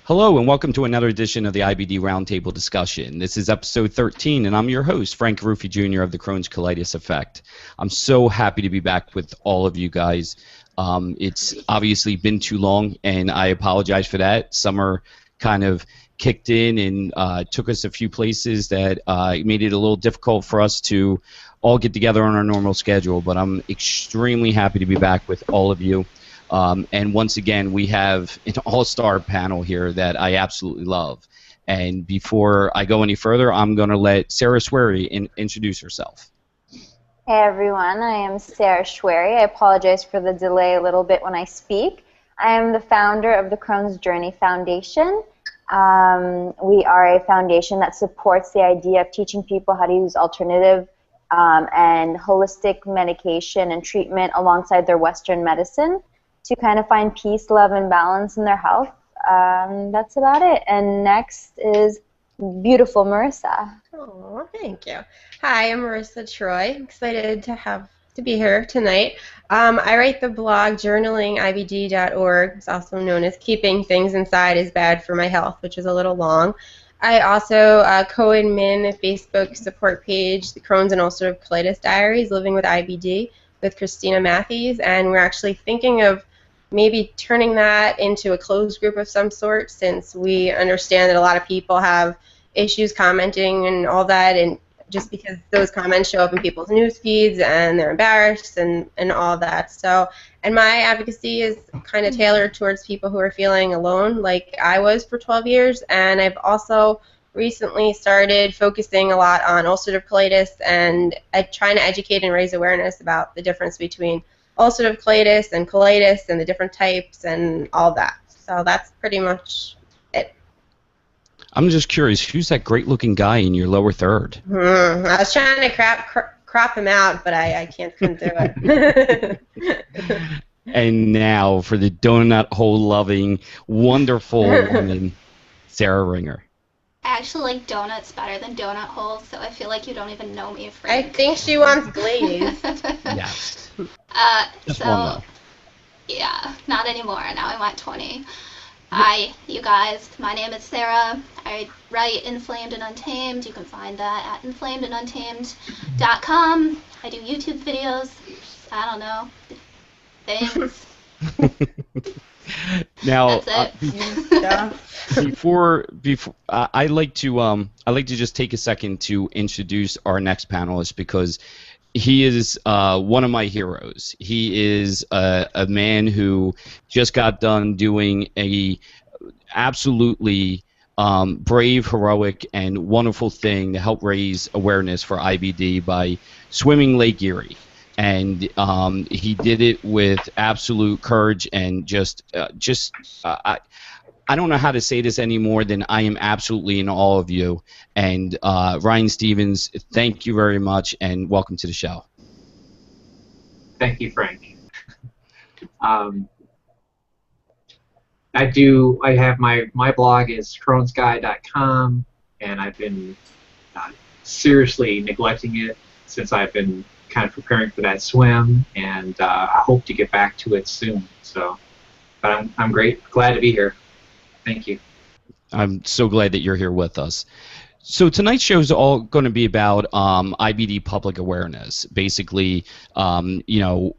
Hello and welcome to another edition of the IBD Round Table discussion. This is episode 13 and I'm your host, Frank Garufi Jr. of the Crohn's Colitis Effect. I'm so happy to be back with all of you guys. It's obviously been too long and I apologize for that. Summer kind of kicked in and took us a few places that made it a little difficult for us to all get together on our normal schedule, but I'm extremely happy to be back with all of you. And once again, we have an all-star panel here that I absolutely love. And before I go any further, I'm going to let Sara Choueiry introduce herself. Hey everyone, I am Sara Choueiry. I apologize for the delay a little bit when I speak. I am the founder of the Crohn's Journey Foundation. We are a foundation that supports the idea of teaching people how to use alternative and holistic medication and treatment alongside their Western medicine to kind of find peace, love, and balance in their health. That's about it. And next is beautiful Marisa. Oh, thank you. Hi, I'm Marisa Troy. I'm excited to be here tonight. I write the blog journalingibd.org. It's also known as Keeping Things Inside is Bad for My Health, which is a little long. I also co-admin a Facebook support page, the Crohn's and Ulcerative Colitis Diaries, Living with IBD, with Christina Matthews, and we're actually thinking of maybe turning that into a closed group of some sort, since we understand that a lot of people have issues commenting and all that, and just because those comments show up in people's news feeds and they're embarrassed and all that. So, and my advocacy is kind of tailored towards people who are feeling alone, like I was for 12 years, and I've also recently started focusing a lot on ulcerative colitis and trying to educate and raise awareness about the difference between ulcerative colitis and colitis and the different types and all that. So that's pretty much it. I'm just curious, who's that great-looking guy in your lower third? I was trying to crop him out, but I couldn't do it. And now for the donut hole-loving, wonderful woman, Sara Ringer. I actually like donuts better than donut holes, so I feel like you don't even know me, Frank. I think she wants glazed. Yes. Just so, one, though. yeah, not anymore. Now I'm at 20. Hi, you guys. My name is Sara. I write Inflamed and Untamed. You can find that at inflamedanduntamed.com. I do YouTube videos. I don't know. Things. Now, That's it. before I like to just take a second to introduce our next panelist, because he is one of my heroes. He is a man who just got done doing a absolutely brave, heroic, and wonderful thing to help raise awareness for IBD by swimming Lake Erie. And he did it with absolute courage and I don't know how to say this any more than I am absolutely in awe of you. And Ryan Stevens, thank you very much, and welcome to the show. Thank you, Frank. I have my blog is crohnsguy.com, and I've been seriously neglecting it since I've been kind of preparing for that swim, and I hope to get back to it soon. So, but I'm glad to be here. Thank you. I'm so glad that you're here with us. So tonight's show is all going to be about IBD public awareness. Basically, IBD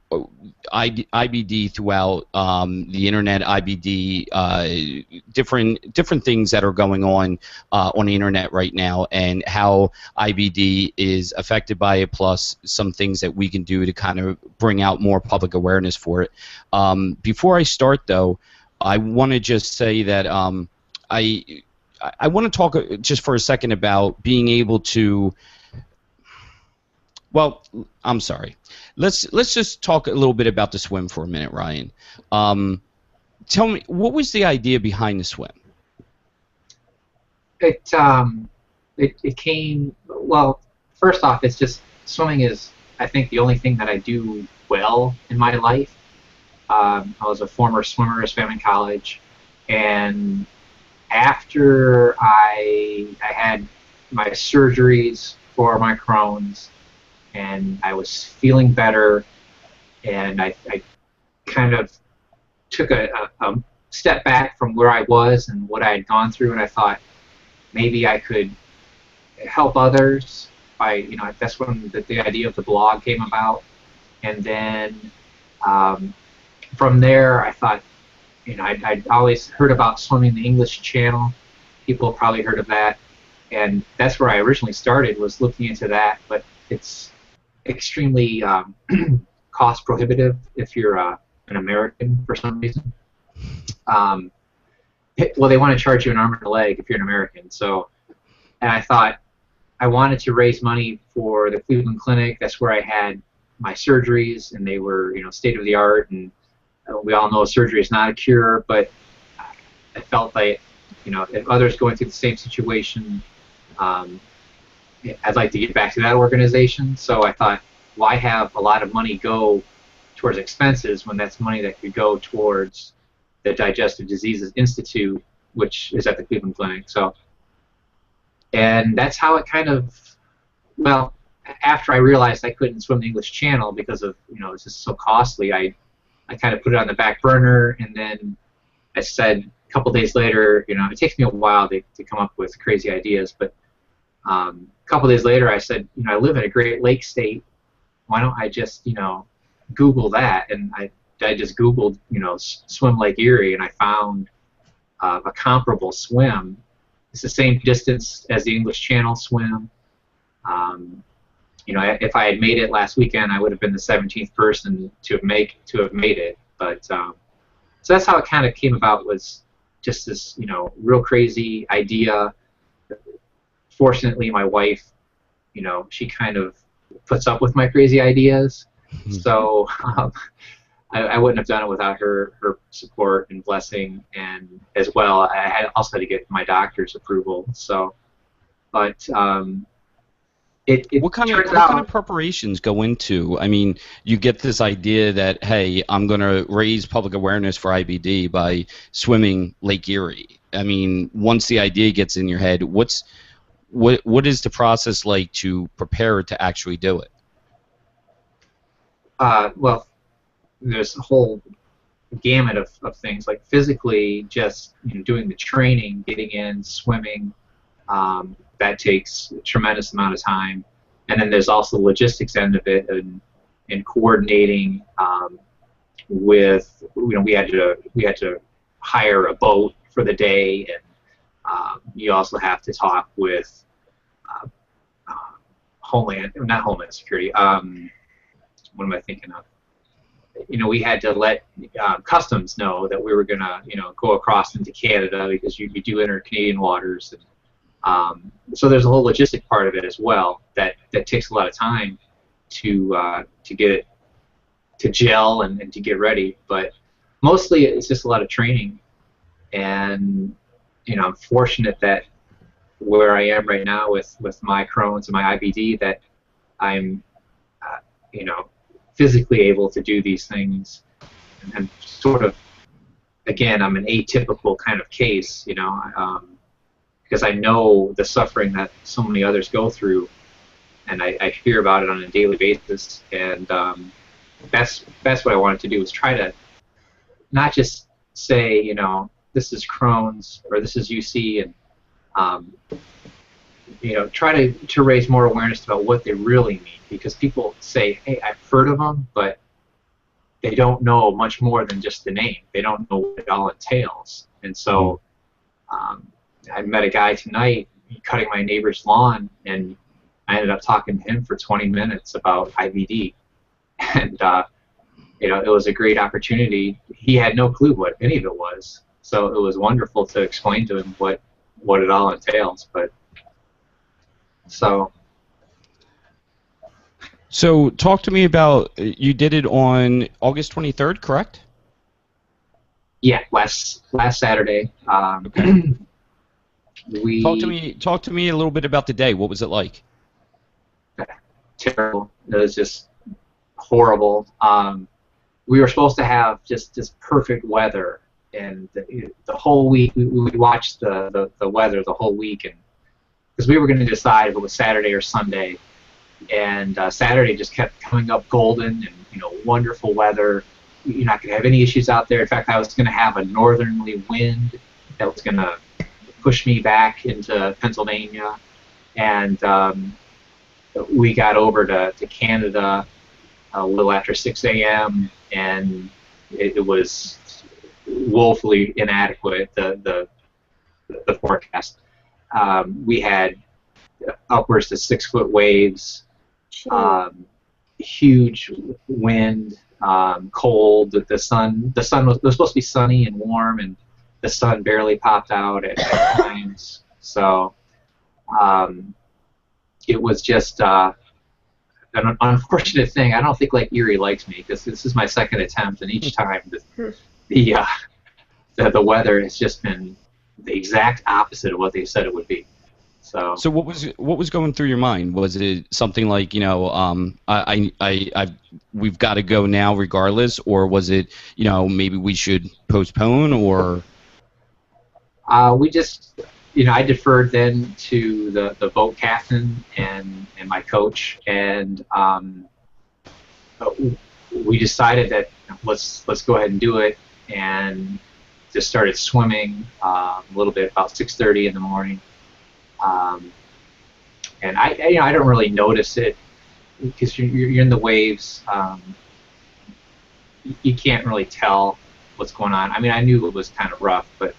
throughout the internet, IBD, different things that are going on the internet right now, and how IBD is affected by it, plus some things that we can do to kind of bring out more public awareness for it. Before I start, though, I want to just say that I want to talk just for a second about being able to. Well, I'm sorry. Let's just talk a little bit about the swim for a minute, Ryan. Tell me, what was the idea behind the swim? It came, well, first off, it's just swimming is, I think, the only thing that I do well in my life. I was a former swimmer, I swam in college, and after I had my surgeries for my Crohn's, and I was feeling better, and I kind of took a stepped back from where I was and what I had gone through, and I thought maybe I could help others by, that's when the idea of the blog came about. And then from there, I thought, I'd always heard about swimming the English Channel. People have probably heard of that. And that's where I originally started, was looking into that. But it's extremely cost prohibitive if you're an American for some reason. Well, they want to charge you an arm and a leg if you're an American. So, and I thought I wanted to raise money for the Cleveland Clinic. That's where I had my surgeries, and they were, state of the art. And we all know surgery is not a cure, but I felt like, if others going through the same situation, I'd like to get back to that organization. So I thought, why have a lot of money go towards expenses when that's money that could go towards the Digestive Diseases Institute, which is at the Cleveland Clinic. So, and that's how it kind of, well, after I realized I couldn't swim the English Channel because of, it's just so costly, I kind of put it on the back burner, and then I said a couple days later, it takes me a while to come up with crazy ideas, but a couple days later I said, I live in a Great Lakes state, why don't I just, Google that? And I just Googled, swim Lake Erie, and I found a comparable swim. It's the same distance as the English Channel swim. If I had made it last weekend, I would have been the 17th person to have made it. But so that's how it kind of came about, was just this, real crazy idea. Fortunately, my wife, she kind of puts up with my crazy ideas. So I wouldn't have done it without her support and blessing, and as well, I also had to get my doctor's approval. So, but what kind of preparations go into? I mean, you get this idea that, hey, I'm going to raise public awareness for IBD by swimming Lake Erie. I mean, once the idea gets in your head, what is the process like to prepare to actually do it? Well, there's a whole gamut of things, like physically, just doing the training, getting in, swimming. That takes a tremendous amount of time, and then there's also the logistics end of it, and coordinating with, we had to hire a boat for the day, and you also have to talk with not Homeland Security. What am I thinking of? We had to let customs know that we were going to, go across into Canada, because you do enter Canadian waters. And, so there's a whole logistic part of it as well that takes a lot of time to get it to gel and to get ready. But mostly it's just a lot of training. And, I'm fortunate that where I am right now with my Crohn's and my IBD, that I'm, physically able to do these things, and sort of, again, I'm an atypical kind of case, because I know the suffering that so many others go through, and I hear about it on a daily basis, and that's what I wanted to do, was try to not just say, this is Crohn's or this is UC, and try to raise more awareness about what they really mean, because people say, hey, I've heard of them, but they don't know much more than just the name. They don't know what it all entails. And so I met a guy tonight cutting my neighbor's lawn, and I ended up talking to him for 20 minutes about IBD. And it was a great opportunity. He had no clue what any of it was, so it was wonderful to explain to him what it all entails. But So talk to me about, you did it on August 23rd, correct? Yeah, last Saturday. Okay. Talk to me a little bit about the day. What was it like? Terrible. It was just horrible. We were supposed to have just perfect weather, and the whole week we watched the weather the whole week, and because we were going to decide if it was Saturday or Sunday, and Saturday just kept coming up golden and wonderful weather, you're not going to have any issues out there. In fact, I was going to have a northerly wind that was going to push me back into Pennsylvania. And we got over to Canada a little after 6 a.m. and it was woefully inadequate, the forecast. We had upwards to 6-foot waves, huge wind, cold. The sun was supposed to be sunny and warm, and the sun barely popped out at times. So it was just an unfortunate thing. I don't think Lake Erie likes me because this is my second attempt, and each time the weather has just been the exact opposite of what they said it would be. So what was going through your mind? Was it something like, we've got to go now regardless, or was it, maybe we should postpone, or? We just, I deferred then to the boat captain and my coach, and we decided that let's go ahead and do it, and just started swimming a little bit about 6:30 in the morning. And I don't really notice it because you're in the waves. You can't really tell what's going on. I mean, I knew it was kind of rough, but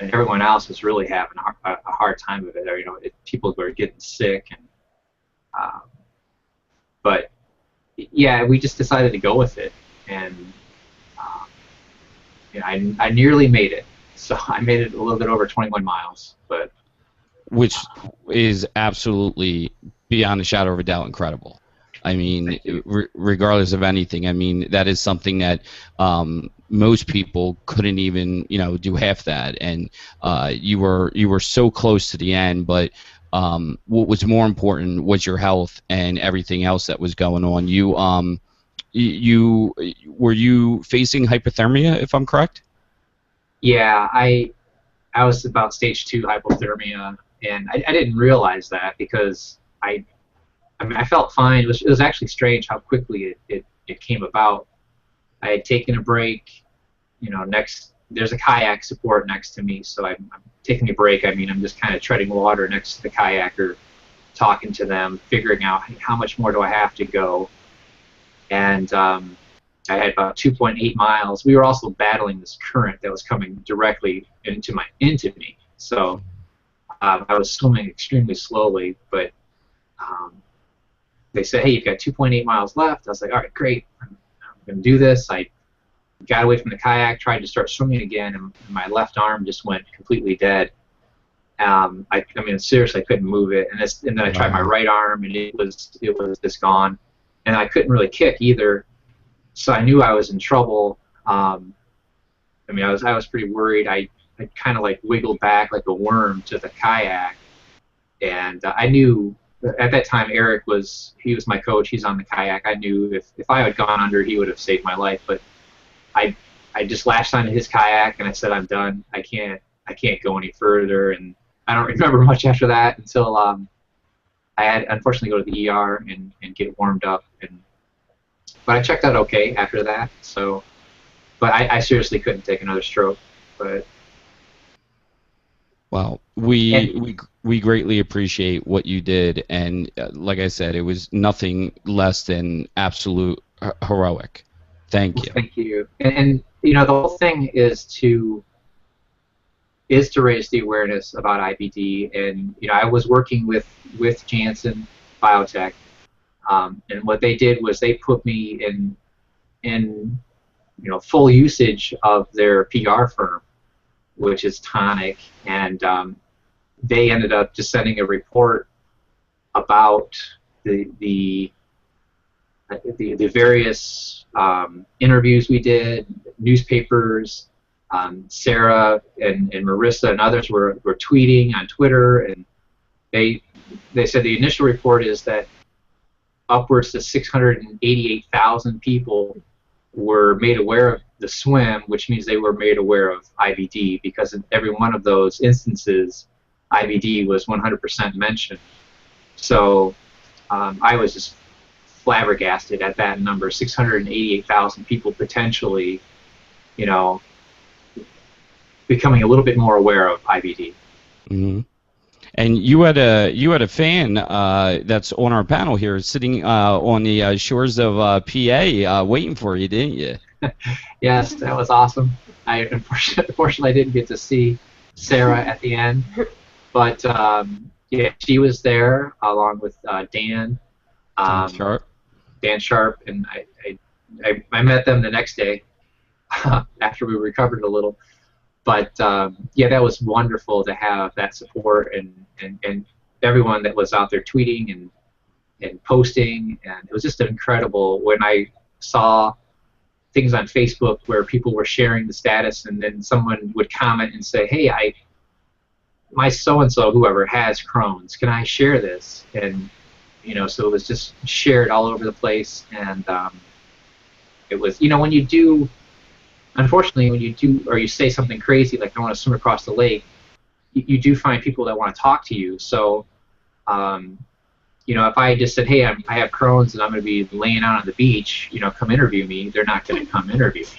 everyone else was really having a hard time of it. People were getting sick, and but yeah, we just decided to go with it, and I nearly made it. So I made it a little bit over 21 miles, but. Which is absolutely, beyond a shadow of a doubt, incredible. I mean, regardless of anything, I mean, that is something that most people couldn't even, do half that. And you were so close to the end, but what was more important was your health and everything else that was going on. Were you facing hypothermia, if I'm correct? Yeah, I was about stage 2 hypothermia. And I didn't realize that because I felt fine. It was actually strange how quickly it came about. I had taken a break. There's a kayak support next to me, so I'm taking a break. I mean, I'm just kind of treading water next to the kayaker, talking to them, figuring out how much more do I have to go. And I had about 2.8 miles. We were also battling this current that was coming directly into me. So. I was swimming extremely slowly, but they said, hey, you've got 2.8 miles left. I was like, all right, great. I'm going to do this. I got away from the kayak, tried to start swimming again, and my left arm just went completely dead. I mean, seriously, I couldn't move it. And then I tried my right arm, and it was just gone. And I couldn't really kick either, so I knew I was in trouble. I mean, I was pretty worried. I kind of like wiggled back like a worm to the kayak, and I knew at that time Eric was my coach. He's on the kayak. I knew if I had gone under, he would have saved my life. But I just lashed onto his kayak and I said, I'm done. I can't go any further. And I don't remember much after that until I had unfortunately go to the ER and get warmed up. But I checked out okay after that. So, but I seriously couldn't take another stroke. But well, we greatly appreciate what you did, and like I said, it was nothing less than absolute heroic. Thank you. Thank you. And the whole thing is to raise the awareness about IBD. And I was working with Janssen Biotech, and what they did was they put me in full usage of their PR firm, which is Tonic, and they ended up just sending a report about the various interviews we did, newspapers. Sara and Marisa and others were tweeting on Twitter, and they said the initial report is that upwards to 688,000 people were made aware of the swim, which means they were made aware of IBD, because in every one of those instances, IBD was 100% mentioned. So I was just flabbergasted at that number, 688,000 people potentially, you know, becoming a little bit more aware of IBD. Mm-hmm. And you had a fan that's on our panel here, sitting on the shores of PA, waiting for you, didn't you? Yes, that was awesome. Unfortunately, I didn't get to see Sara at the end, but yeah, she was there along with Dan. Dan Sharp. Dan Sharp, and I met them the next day after we recovered a little. But yeah, that was wonderful to have that support and everyone that was out there tweeting and posting, and it was just incredible when I saw things on Facebook where people were sharing the status, and then someone would comment and say, "Hey, my so-and-so, whoever, has Crohn's. Can I share this?" And you know, so it was just shared all over the place, and it was, you know, when you do. Unfortunately, when you do, or you say something crazy like "I want to swim across the lake," you do find people that want to talk to you. So, you know, if I just said, "Hey, I have Crohn's and I'm going to be laying out on the beach," you know, come interview me, they're not going to come interview me.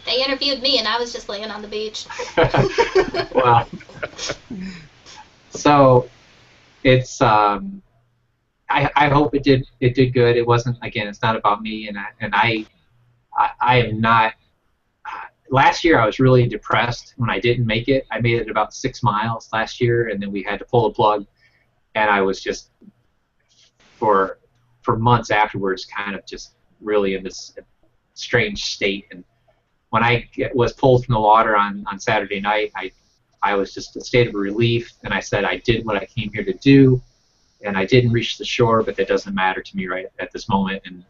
They interviewed me and I was just laying on the beach. Well, so it's. I hope it did good. It wasn't, again, it's not about me, and I am not. Last year I was really depressed when I didn't make it. I made it about 6 miles last year, and then we had to pull the plug, and I was just for months afterwards kind of just really in this strange state. And when I was pulled from the water on Saturday night, I was just in a state of relief, and I said I did what I came here to do, and I didn't reach the shore, but that doesn't matter to me right at this moment. And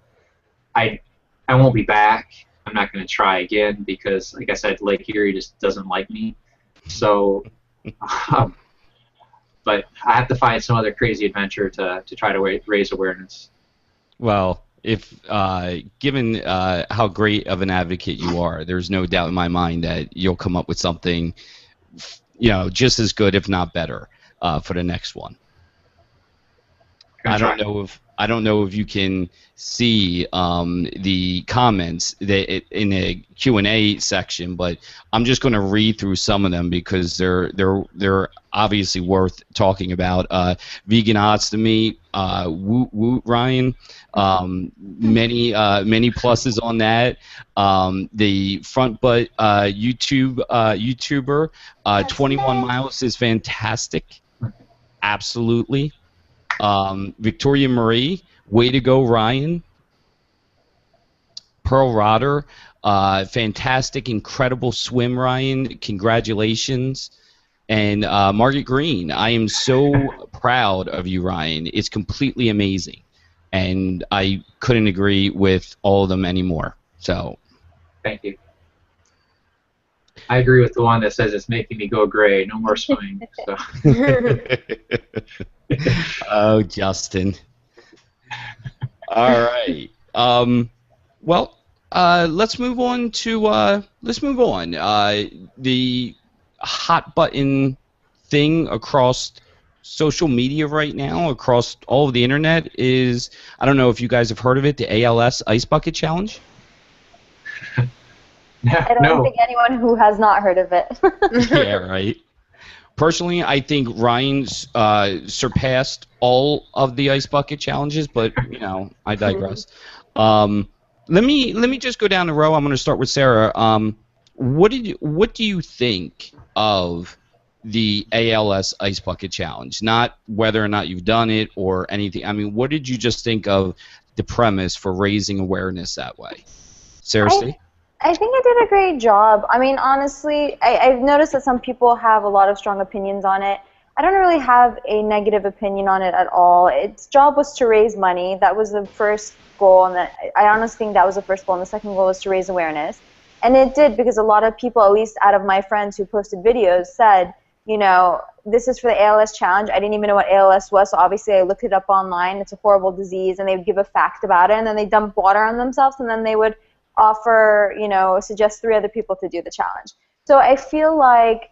I won't be back. I'm not going to try again because, like I said, Lake Erie just doesn't like me. So, but I have to find some other crazy adventure to try to raise awareness. Well, if given how great of an advocate you are, there's no doubt in my mind that you'll come up with something, you know, just as good, if not better, for the next one. I don't know if you can see the comments in the Q&A section, but I'm just going to read through some of them because they're obviously worth talking about. Vegan ostomy, woot Ryan, many pluses on that. The front butt YouTuber, 21 miles is fantastic, absolutely. Victoria Marie, way to go, Ryan. Pearl Rotter, fantastic, incredible swim, Ryan. Congratulations. And Margaret Green, I am so proud of you, Ryan. It's completely amazing. And I couldn't agree with all of them anymore. So, thank you. I agree with the one that says it's making me go gray. No more swimming. So. Oh, Justin. All right. Well, let's move on to the hot button thing across social media right now, across all of the internet is, I don't know if you guys have heard of it, the ALS Ice Bucket Challenge. I don't think anyone who has not heard of it. Yeah, right. Personally, I think Ryan's surpassed all of the ice bucket challenges, but you know, I digress. Let me just go down the row. I'm going to start with Sara. What do you think of the ALS Ice Bucket Challenge? Not whether or not you've done it or anything. I mean, what did you just think of the premise for raising awareness that way? Sara, I think I did a great job. I mean, honestly, I've noticed that some people have a lot of strong opinions on it. I don't really have a negative opinion on it at all. Its job was to raise money. That was the first goal, and I honestly think that was the first goal, and the second goal was to raise awareness. And it did, because a lot of people, at least out of my friends who posted videos, said, you know, this is for the ALS challenge. I didn't even know what ALS was, so obviously I looked it up online. It's a horrible disease, and they would give a fact about it, and then they dump water on themselves, and then they would offer, you know, suggest 3 other people to do the challenge. So I feel like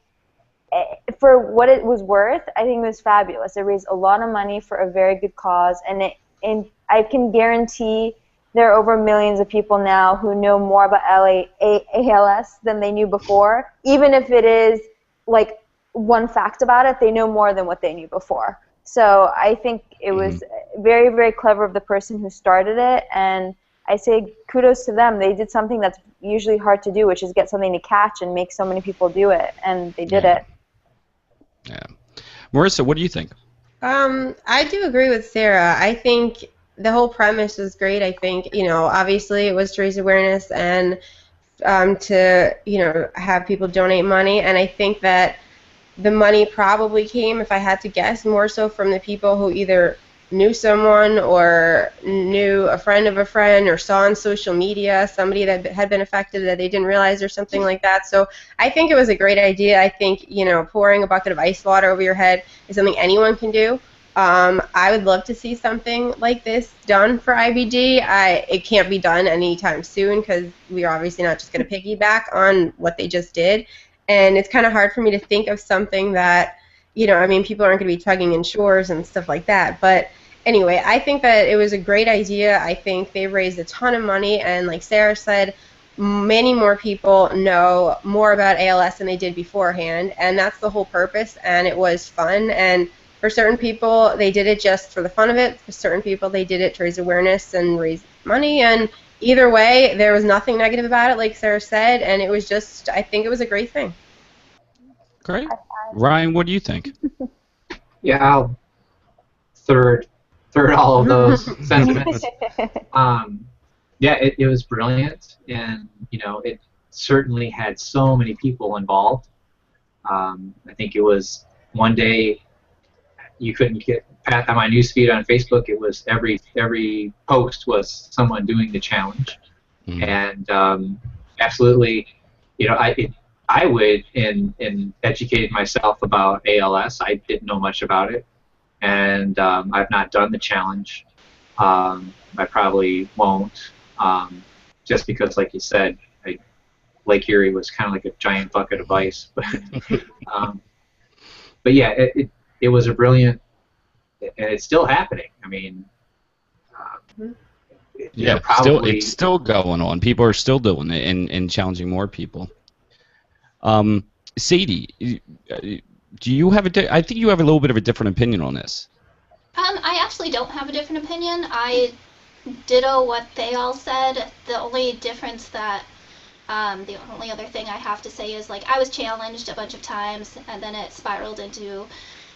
for what it was worth, I think it was fabulous. It raised a lot of money for a very good cause, and I can guarantee there are over millions of people now who know more about ALS than they knew before. Even if it is like one fact about it, they know more than what they knew before. So I think it was very, very clever of the person who started it, and I say kudos to them. They did something that's usually hard to do, which is get something to catch and make so many people do it, and they did it. Yeah. Marisa, what do you think? I do agree with Sarah. I think the whole premise was great. I think, obviously it was to raise awareness and to, have people donate money. And I think that the money probably came, if I had to guess, more so from the people who either knew someone or knew a friend of a friend or saw on social media somebody that had been affected that they didn't realize or something like that. So I think it was a great idea. I think, pouring a bucket of ice water over your head is something anyone can do. I would love to see something like this done for IBD. It can't be done anytime soon because we are obviously not just going to piggyback on what they just did. And it's kind of hard for me to think of something that, people aren't going to be tugging in shores and stuff like that. But anyway, I think that it was a great idea. I think they raised a ton of money. And like Sarah said, many more people know more about ALS than they did beforehand. And that's the whole purpose. And it was fun. And for certain people, they did it just for the fun of it. For certain people, they did it to raise awareness and raise money. And either way, there was nothing negative about it, like Sarah said, and it was just, I think it was a great thing. Great. Ryan, what do you think? Yeah, I'll third all of those sentiments. Yeah, it was brilliant, and it certainly had so many people involved. I think it was one day you couldn't get on my newsfeed on Facebook. It was every post was someone doing the challenge, and absolutely, I would in educated myself about ALS. I didn't know much about it, and I've not done the challenge. I probably won't, just because, like you said, Lake Erie was kind of like a giant bucket of ice. But yeah, it was a brilliant, and it's still happening. I mean, yeah, probably it's still going on. People are still doing it and challenging more people. Sadie, do you have I think you have a little bit of a different opinion on this. I actually don't have a different opinion. I ditto what they all said. The only difference that the only other thing I have to say is, like, I was challenged a bunch of times, and then it spiraled into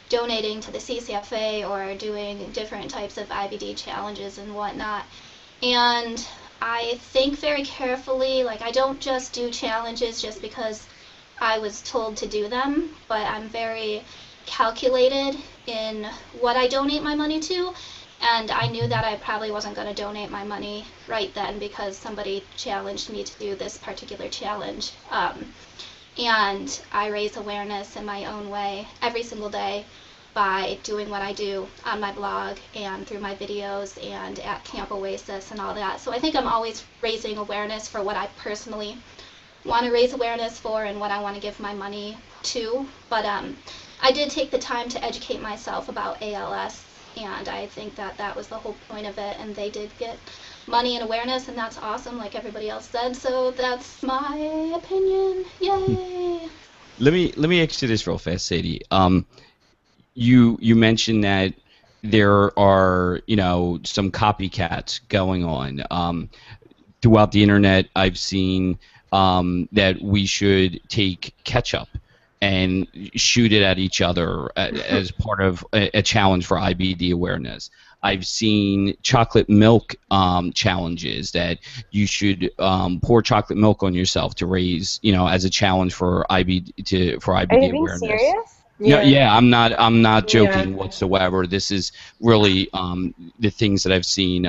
donating to the CCFA or doing different types of IBD challenges and whatnot. And I think very carefully. Like, I don't just do challenges just because I was told to do them, but I'm very calculated in what I donate my money to. And I knew that I probably wasn't going to donate my money right then because somebody challenged me to do this particular challenge. And I raise awareness in my own way every single day by doing what I do on my blog and through my videos and at Camp Oasis and all that. So I think I'm always raising awareness for what I personally want to raise awareness for and what I want to give my money to. But I did take the time to educate myself about ALS, and I think that was the whole point of it, and they did get money and awareness, and that's awesome, like everybody else said. So that's my opinion. Yay! Let me ask you this real fast, Sadie. You mentioned that there are some copycats going on throughout the internet. I've seen that we should take ketchup and shoot it at each other as part of a challenge for IBD awareness. I've seen chocolate milk challenges that you should pour chocolate milk on yourself to raise, as a challenge for IBD awareness. Are you being serious? Yeah, I'm not joking whatsoever. This is really the things that I've seen.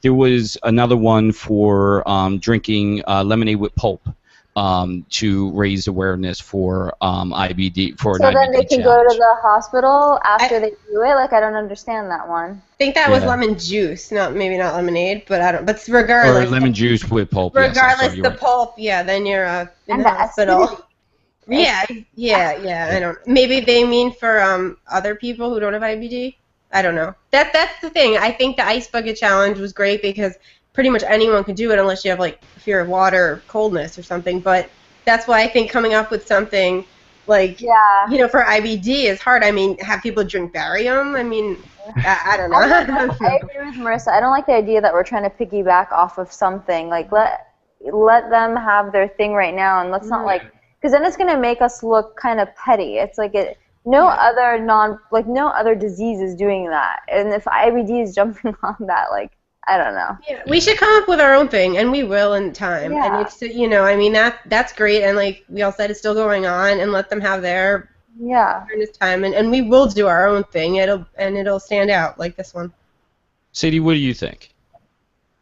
There was another one for drinking lemonade with pulp to raise awareness for IBD for an IBD. So then they can challenge. go to the hospital after they do it. Like, I don't understand that one. I think that was lemon juice, maybe not lemonade, but I don't. But regardless, or lemon juice with pulp. Regardless, yes, the pulp, then you're in And the the hospital. acidity. Yeah. I don't. Maybe they mean for other people who don't have IBD. I don't know. That's the thing. I think the Ice Bucket Challenge was great because pretty much anyone could do it unless you have like fear of water or coldness or something. But that's why I think coming up with something like, you know, for IBD is hard. I mean, have people drink barium? I mean, I don't know. I agree with Marisa. I don't like the idea that we're trying to piggyback off of something. Like, let them have their thing right now, and let's not, like, because then it's going to make us look kind of petty. It's like no other disease is doing that. And if IBD is jumping on that, like, I don't know. Yeah, we should come up with our own thing, and we will in time. Yeah. And it's, you know, I mean, that's great, and like we all said, it's still going on, and let them have their during this time, and we will do our own thing. It'll stand out like this one. Sadie, what do you think?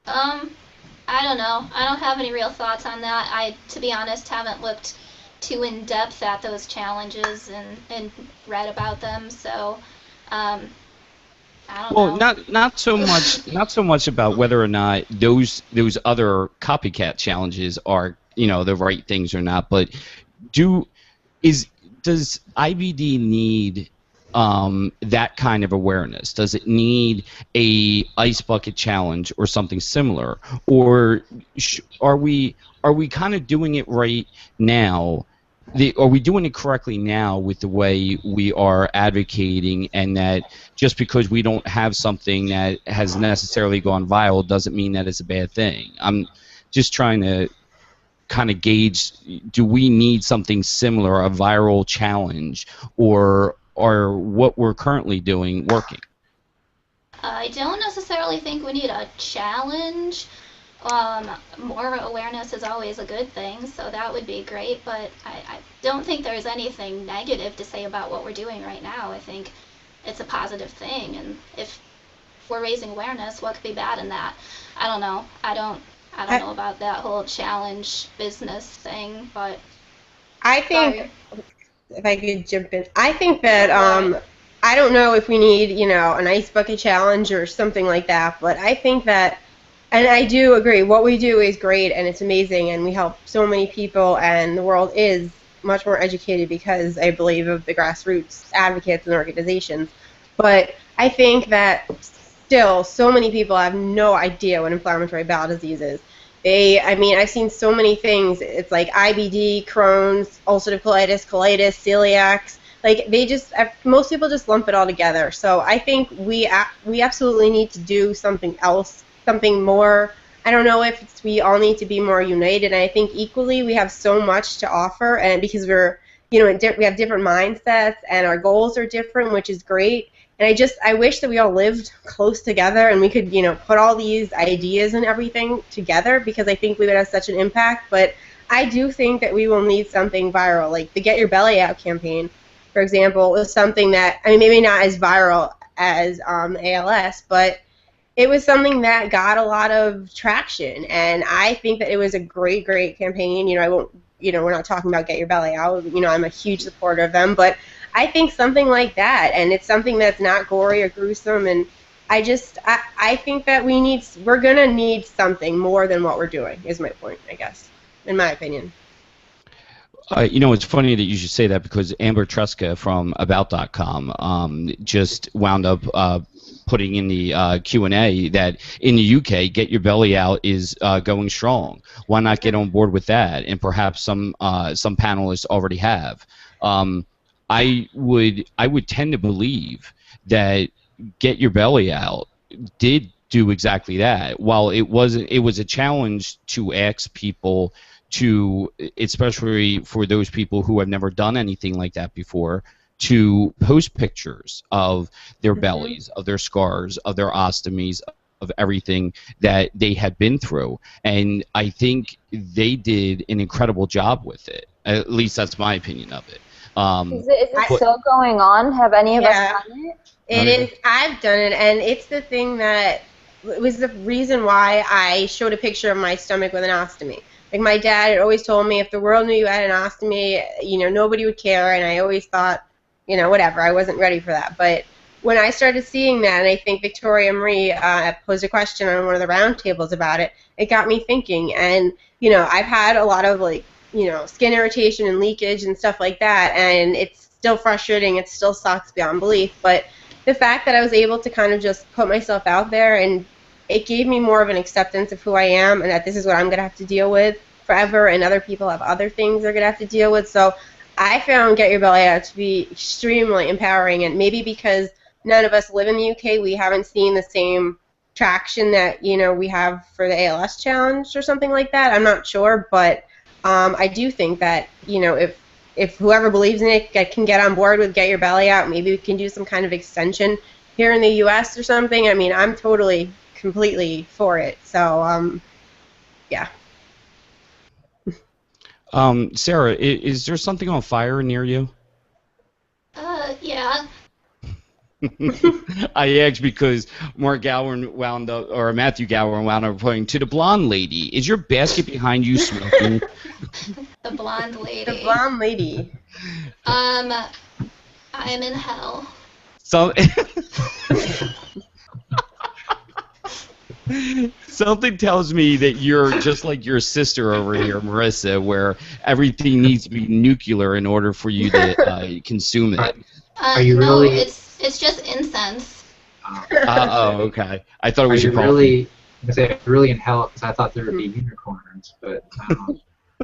I don't know. I don't have any real thoughts on that. I, to be honest, haven't looked too in depth at those challenges and read about them. So. Well, not so much about whether or not those other copycat challenges are, you know, the right things or not, but does IBD need that kind of awareness? Does it need a Ice Bucket Challenge or something similar, or are we kind of doing it right now? Are we doing it correctly now with the way we are advocating, and that just because we don't have something that has necessarily gone viral doesn't mean that it's a bad thing? I'm just trying to kind of gauge, do we need something similar, a viral challenge, or are what we're currently doing working? I don't necessarily think we need a challenge. More awareness is always a good thing, so that would be great, but I don't think there's anything negative to say about what we're doing right now. I think it's a positive thing, and if we're raising awareness, what could be bad in that? I don't know. I don't know about that whole challenge business thing, but I think, if I could jump in, I think that I don't know if we need, you know, an Ice Bucket Challenge or something like that, but I think that, and I do agree, what we do is great and it's amazing, and we help so many people, and the world is much more educated because, I believe, of the grassroots advocates and organizations. But I think that still so many people have no idea what inflammatory bowel disease is. I mean, I've seen so many things. It's like IBD, Crohn's, ulcerative colitis, celiacs. Like, most people just lump it all together. So I think we absolutely need to do something else, something more. I don't know if we all need to be more united. And I think equally we have so much to offer, and because we're, you know, we have different mindsets and our goals are different, which is great. And I wish that we all lived close together and we could, you know, put all these ideas and everything together, because I think we would have such an impact. But I do think that we will need something viral, like the Get Your Belly Out campaign, for example, was something that, I mean, maybe not as viral as ALS, but it was something that got a lot of traction, and I think that it was a great, great campaign. You know, I won't, you know, we're not talking about Get Your Belly Out. You know, I'm a huge supporter of them, but I think something like that, and it's something that's not gory or gruesome, and I think that we're gonna need something more than what we're doing, is my point, I guess, in my opinion. You know, it's funny that you should say that, because Amber Tresca from About.com just wound up putting in the Q&A that in the UK, Get Your Belly Out is going strong. Why not get on board with that? And perhaps some panelists already have. I would tend to believe that Get Your Belly Out did do exactly that. While it was a challenge to ask people to, especially for those people who have never done anything like that before, to post pictures of their bellies, of their scars, of their ostomies, of everything that they had been through. And I think they did an incredible job with it. At least that's my opinion of it. Is it still going on? Have any of us done it? It is. I've done it, and it's the thing that was the reason why I showed a picture of my stomach with an ostomy. Like, my dad had always told me, if the world knew you had an ostomy, you know, nobody would care, and I always thought, you know, whatever, I wasn't ready for that. But when I started seeing that, and I think Victoria Marie posed a question on one of the roundtables about it, it got me thinking. And, you know, I've had a lot of, like, you know, skin irritation and leakage and stuff like that, and it's still frustrating, it still sucks beyond belief, but the fact that I was able to kind of just put myself out there, and it gave me more of an acceptance of who I am and that this is what I'm going to have to deal with forever, and other people have other things they're going to have to deal with. So I found Get Your Belly Out to be extremely empowering, and maybe because none of us live in the UK, we haven't seen the same traction that, you know, we have for the ALS challenge or something like that. I'm not sure, but I do think that, you know, if whoever believes in it can get on board with Get Your Belly Out, maybe we can do some kind of extension here in the US or something. I mean, I'm totally, completely for it. So, yeah. Sara, is there something on fire near you? Yeah. I asked because Matthew Gowan wound up pointing to the blonde lady. Is your basket behind you smoking? The blonde lady. The blonde lady. I am in hell. So, something tells me that you're just like your sister over here, Marisa, where everything needs to be nuclear in order for you to consume it. Are you no, really? it's just incense. Oh, okay. I thought it was your really? I say really in hell because I thought there would be unicorns, but.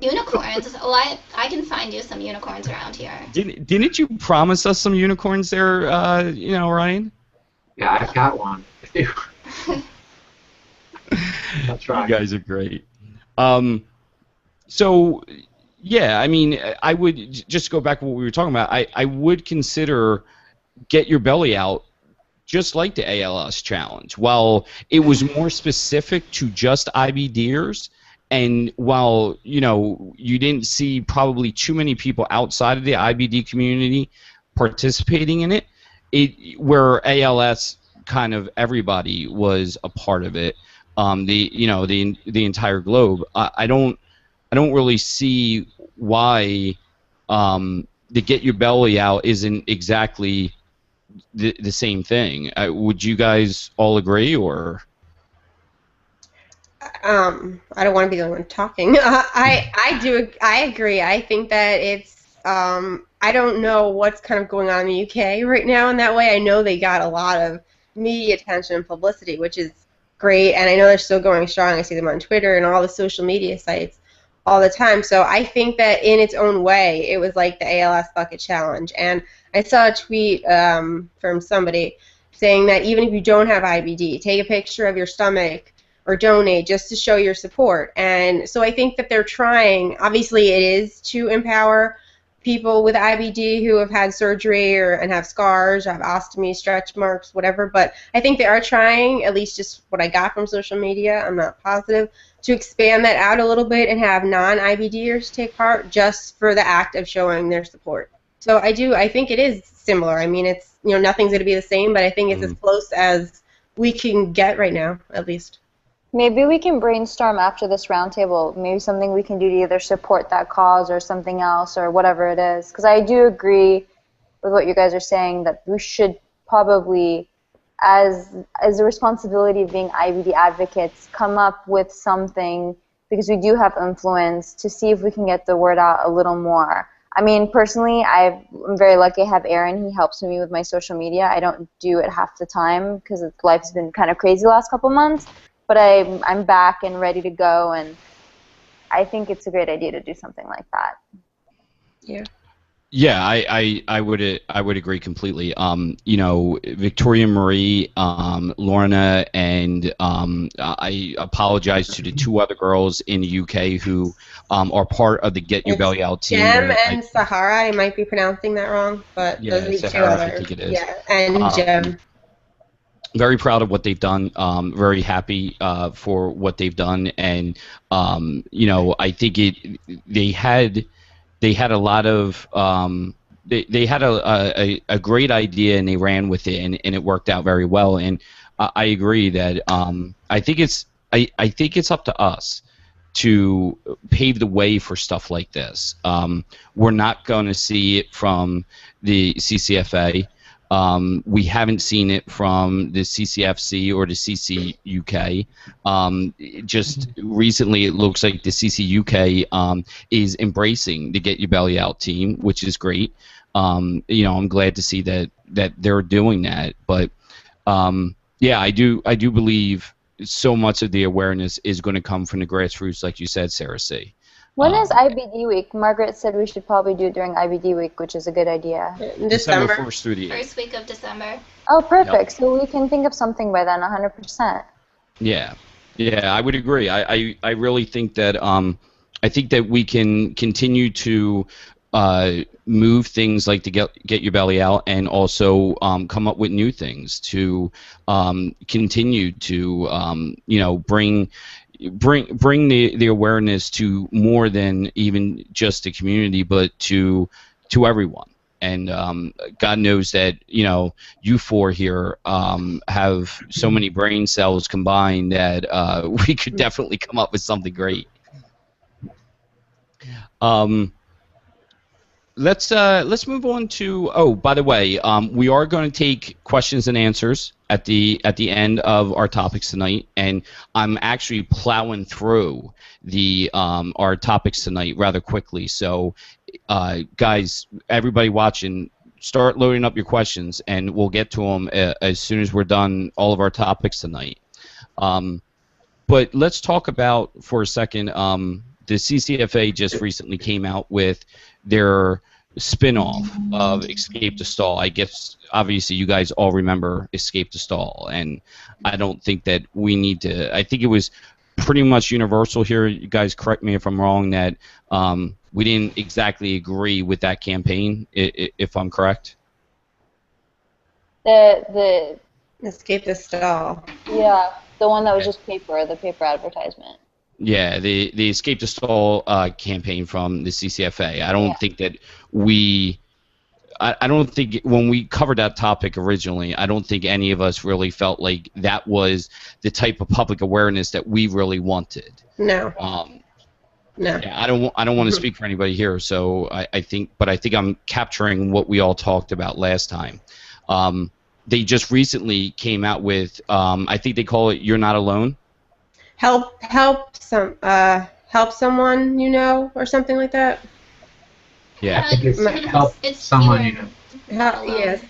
Unicorns? Oh, I can find you some unicorns around here. Didn't you promise us some unicorns there, Ryan? Yeah, I've got one. That's right. You guys are great. So, yeah, I mean, I would just go back to what we were talking about. I would consider Get Your Belly Out just like the ALS challenge. While it was more specific to just IBDers, and while, you know, you didn't see probably too many people outside of the IBD community participating in it, where ALS kind of everybody was a part of it. The entire globe. I don't really see why the Get Your Belly Out isn't exactly the same thing. Would you guys all agree, or? I don't want to be the only one talking. I agree. I think that it's I don't know what's kind of going on in the UK right now in that way. I know they got a lot of media attention and publicity, which is great, and I know they're still going strong. I see them on Twitter and all the social media sites all the time. So I think that in its own way, it was like the ALS Bucket Challenge. And I saw a tweet from somebody saying that even if you don't have IBD, take a picture of your stomach or donate just to show your support. And so I think that they're trying, obviously it is to empower people with IBD who have had surgery and have scars, or have ostomy, stretch marks, whatever, but I think they are trying, at least just what I got from social media, I'm not positive, to expand that out a little bit and have non-IBDers take part just for the act of showing their support. So I think it is similar. I mean, it's, you know, nothing's going to be the same, but I think it's as close as we can get right now, at least. Maybe we can brainstorm after this roundtable, maybe something we can do to either support that cause or something else or whatever it is. Because I do agree with what you guys are saying, that we should probably, as a responsibility of being IBD advocates, come up with something, because we do have influence, to see if we can get the word out a little more. I mean, personally, I'm very lucky I have Aaron. He helps me with my social media. I don't do it half the time because life's been kind of crazy the last couple months. But I'm back and ready to go, and I think it's a great idea to do something like that. Yeah. Yeah, I would agree completely. Victoria Marie, Lorna, and I apologize to the two other girls in the UK who are part of the Get Your Belly Out team. Jem and Sahara, I might be pronouncing that wrong, but yeah, those are the Sahara, two others. I think it is. Yeah, and Jem. Very proud of what they've done. Very happy for what they've done, and I think they had a lot of they had a great idea, and they ran with it, and it worked out very well. And I agree that I think it's up to us to pave the way for stuff like this. We're not going to see it from the CCFA. We haven't seen it from the CCFC or the CCUK. Just recently, it looks like the CCUK is embracing the Get Your Belly Out team, which is great. I'm glad to see that that they're doing that. But yeah, I do believe so much of the awareness is going to come from the grassroots, like you said, Sarah C. When is IBD week? Margaret said we should probably do it during IBD week, which is a good idea. December 1st through the 8th. First week of December. Oh, perfect. Yep. So we can think of something by then, 100%. Yeah, I would agree. I really think that I think that we can continue to move things like to get your belly out, and also come up with new things to continue to bring the awareness to more than even just the community, but to everyone. And God knows that you four here have so many brain cells combined that we could definitely come up with something great. Let's move on to. Oh, by the way, we are going to take questions and answers at the end of our topics tonight, and I'm actually plowing through our topics tonight rather quickly. So, guys, everybody watching, start loading up your questions, and we'll get to them as soon as we're done all of our topics tonight. But let's talk about for a second. The CCFA just recently came out with their spin-off of Escape the Stall. I guess obviously you guys all remember Escape the Stall, and I don't think that we need to. I think it was pretty much universal here. You guys correct me if I'm wrong, that we didn't exactly agree with that campaign, if I'm correct. The Escape the Stall. Yeah, the one that was just the paper advertisement. Yeah, the Escape the Stall campaign from the CCFA. I don't think that I don't think when we covered that topic originally, I don't think any of us really felt like that was the type of public awareness that we really wanted. No. No. Yeah, I don't want to speak for anybody here, so I think I'm capturing what we all talked about last time. They just recently came out with I think they call it "You're Not Alone." Help someone you know, or something like that. Yeah. I think it's help someone you know. Yes,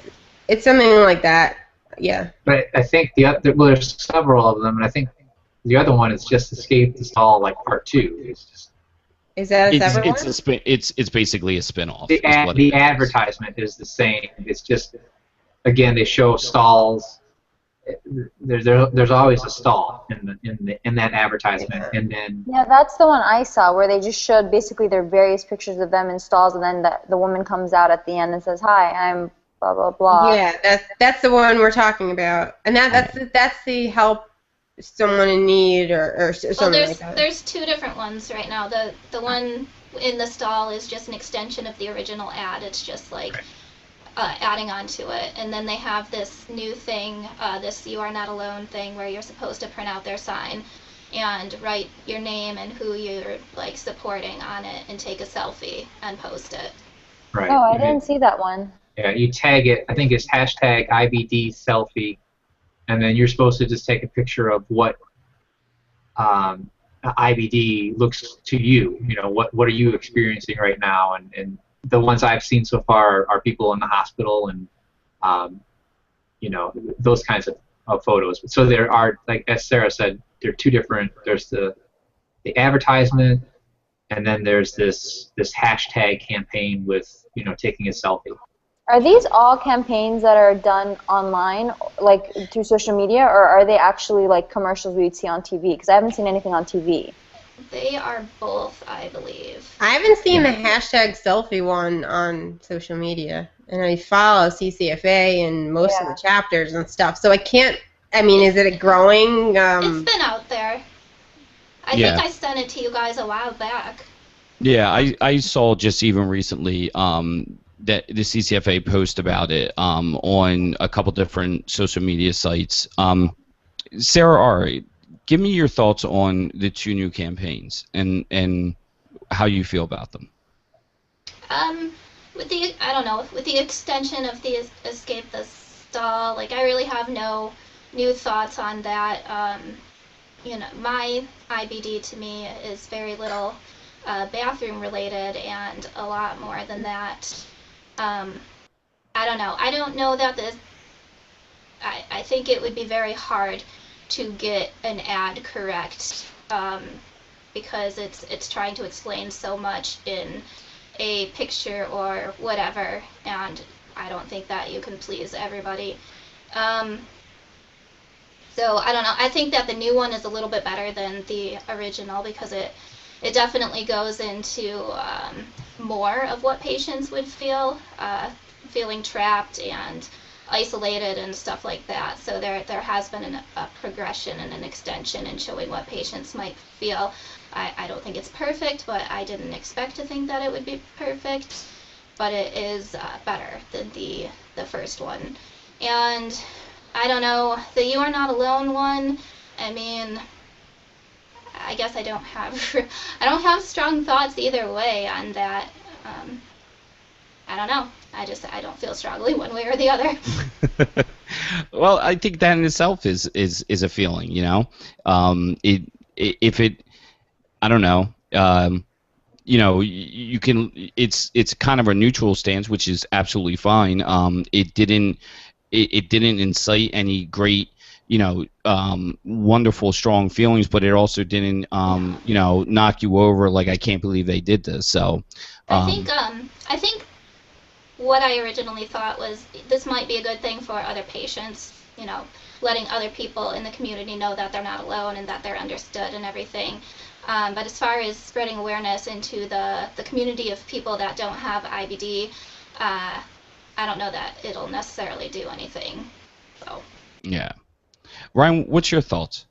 it's something like that. Yeah. But I think there's several of them, and I think the other one is just Escape the Stall, like part 2. It's just. Is that a separate one? It's basically a spin-off. The advertisement is the same. It's just, again, they show stalls. There's always a stall in that advertisement, and then that's the one I saw, where they just showed basically their various pictures of them in stalls, and then the woman comes out at the end and says, "Hi, I'm blah blah blah." Yeah, that's the one we're talking about, and that's the help someone in need or something like that. There's 2 different ones right now. The one in the stall is just an extension of the original ad. It's just like. Adding on to it, and then they have this new thing, this "You Are Not Alone" thing, where you're supposed to print out their sign and write your name and who you're like supporting on it, and take a selfie and post it. Right. Oh, I didn't see that one. Yeah, you tag it. I think it's hashtag IBD selfie, and then you're supposed to just take a picture of what IBD looks to you. You know, what are you experiencing right now, and the ones I've seen so far are people in the hospital, and those kinds of photos. So there are, like as Sarah said, there are 2 different. There's the advertisement, and then there's this hashtag campaign with taking a selfie. Are these all campaigns that are done online, like through social media, or are they actually like commercials we'd see on TV? Because I haven't seen anything on TV. They are both, I believe. I haven't seen the hashtag selfie one on social media, and I follow CCFA and most of the chapters and stuff, so I can't. I mean, is it growing? It's been out there. I think I sent it to you guys a while back. Yeah, I saw just even recently that the CCFA post about it on a couple different social media sites. Sarah R., give me your thoughts on the 2 new campaigns and how you feel about them. With the extension of the Escape the Stall, like I really have no new thoughts on that. My IBD to me is very little bathroom related, and a lot more than that. I don't know. I don't know that this. I think it would be very hard to get an ad correct, because it's trying to explain so much in a picture or whatever, and I don't think that you can please everybody. So I don't know. I think that the new one is a little bit better than the original because it definitely goes into more of what patients would feel, feeling trapped and isolated and stuff like that. So there has been a progression and an extension in showing what patients might feel. I don't think it's perfect, but I didn't expect to think that it would be perfect. But it is better than the first one. And I don't know, the You Are Not Alone one, I mean, I guess I don't have strong thoughts either way on that. I don't know. I don't feel strongly one way or the other. Well, I think that in itself is a feeling, you know. I don't know. You know, you can. It's kind of a neutral stance, which is absolutely fine. It didn't incite any great, you know, wonderful, strong feelings, but it also didn't, you know, knock you over like I can't believe they did this. So, I think what I originally thought was this might be a good thing for other patients, you know, letting other people in the community know that they're not alone and that they're understood and everything. But as far as spreading awareness into the community of people that don't have IBD, I don't know that it'll necessarily do anything. So. Yeah. Ryan, what's your thoughts?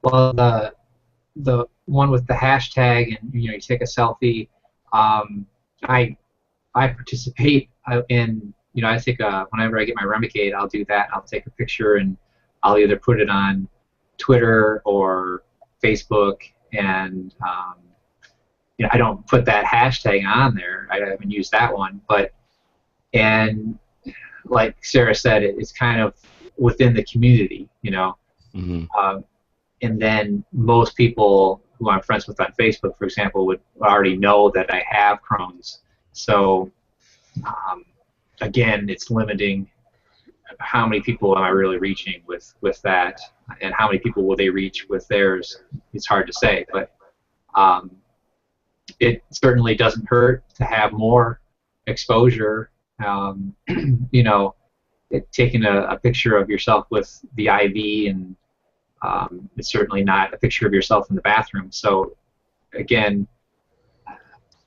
Well, the one with the hashtag and you take a selfie, I participate in, I think whenever I get my Remicade, I'll do that. I'll take a picture and I'll either put it on Twitter or Facebook, and I don't put that hashtag on there. I haven't used that one, and like Sara said, it's kind of within the community, Mm-hmm. And then most people who I'm friends with on Facebook, for example, would already know that I have Crohn's. So again, it's limiting how many people am I really reaching with that, and how many people will they reach with theirs. It's hard to say, but it certainly doesn't hurt to have more exposure. Taking a picture of yourself with the IV, and it's certainly not a picture of yourself in the bathroom. So again,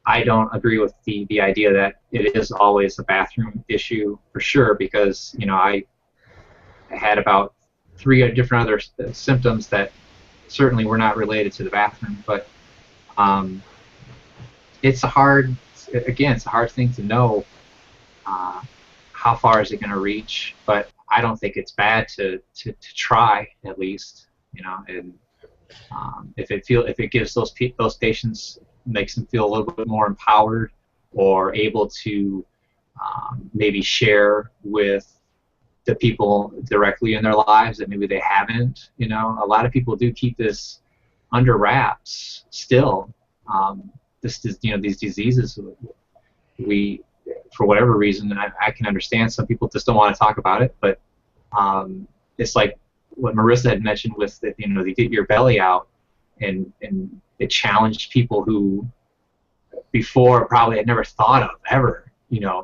I don't agree with the idea that it is always a bathroom issue for sure, because I had about 3 different other symptoms that certainly were not related to the bathroom. But it's a hard thing to know how far is it going to reach. But I don't think it's bad to try, at least, and if it gives those patients, makes them feel a little bit more empowered or able to maybe share with the people directly in their lives that maybe they haven't. A lot of people do keep this under wraps still. These diseases, we, for whatever reason, I can understand some people just don't want to talk about it, but it's like what Marisa had mentioned with that, they get your belly out, and it challenged people who before probably had never thought of ever,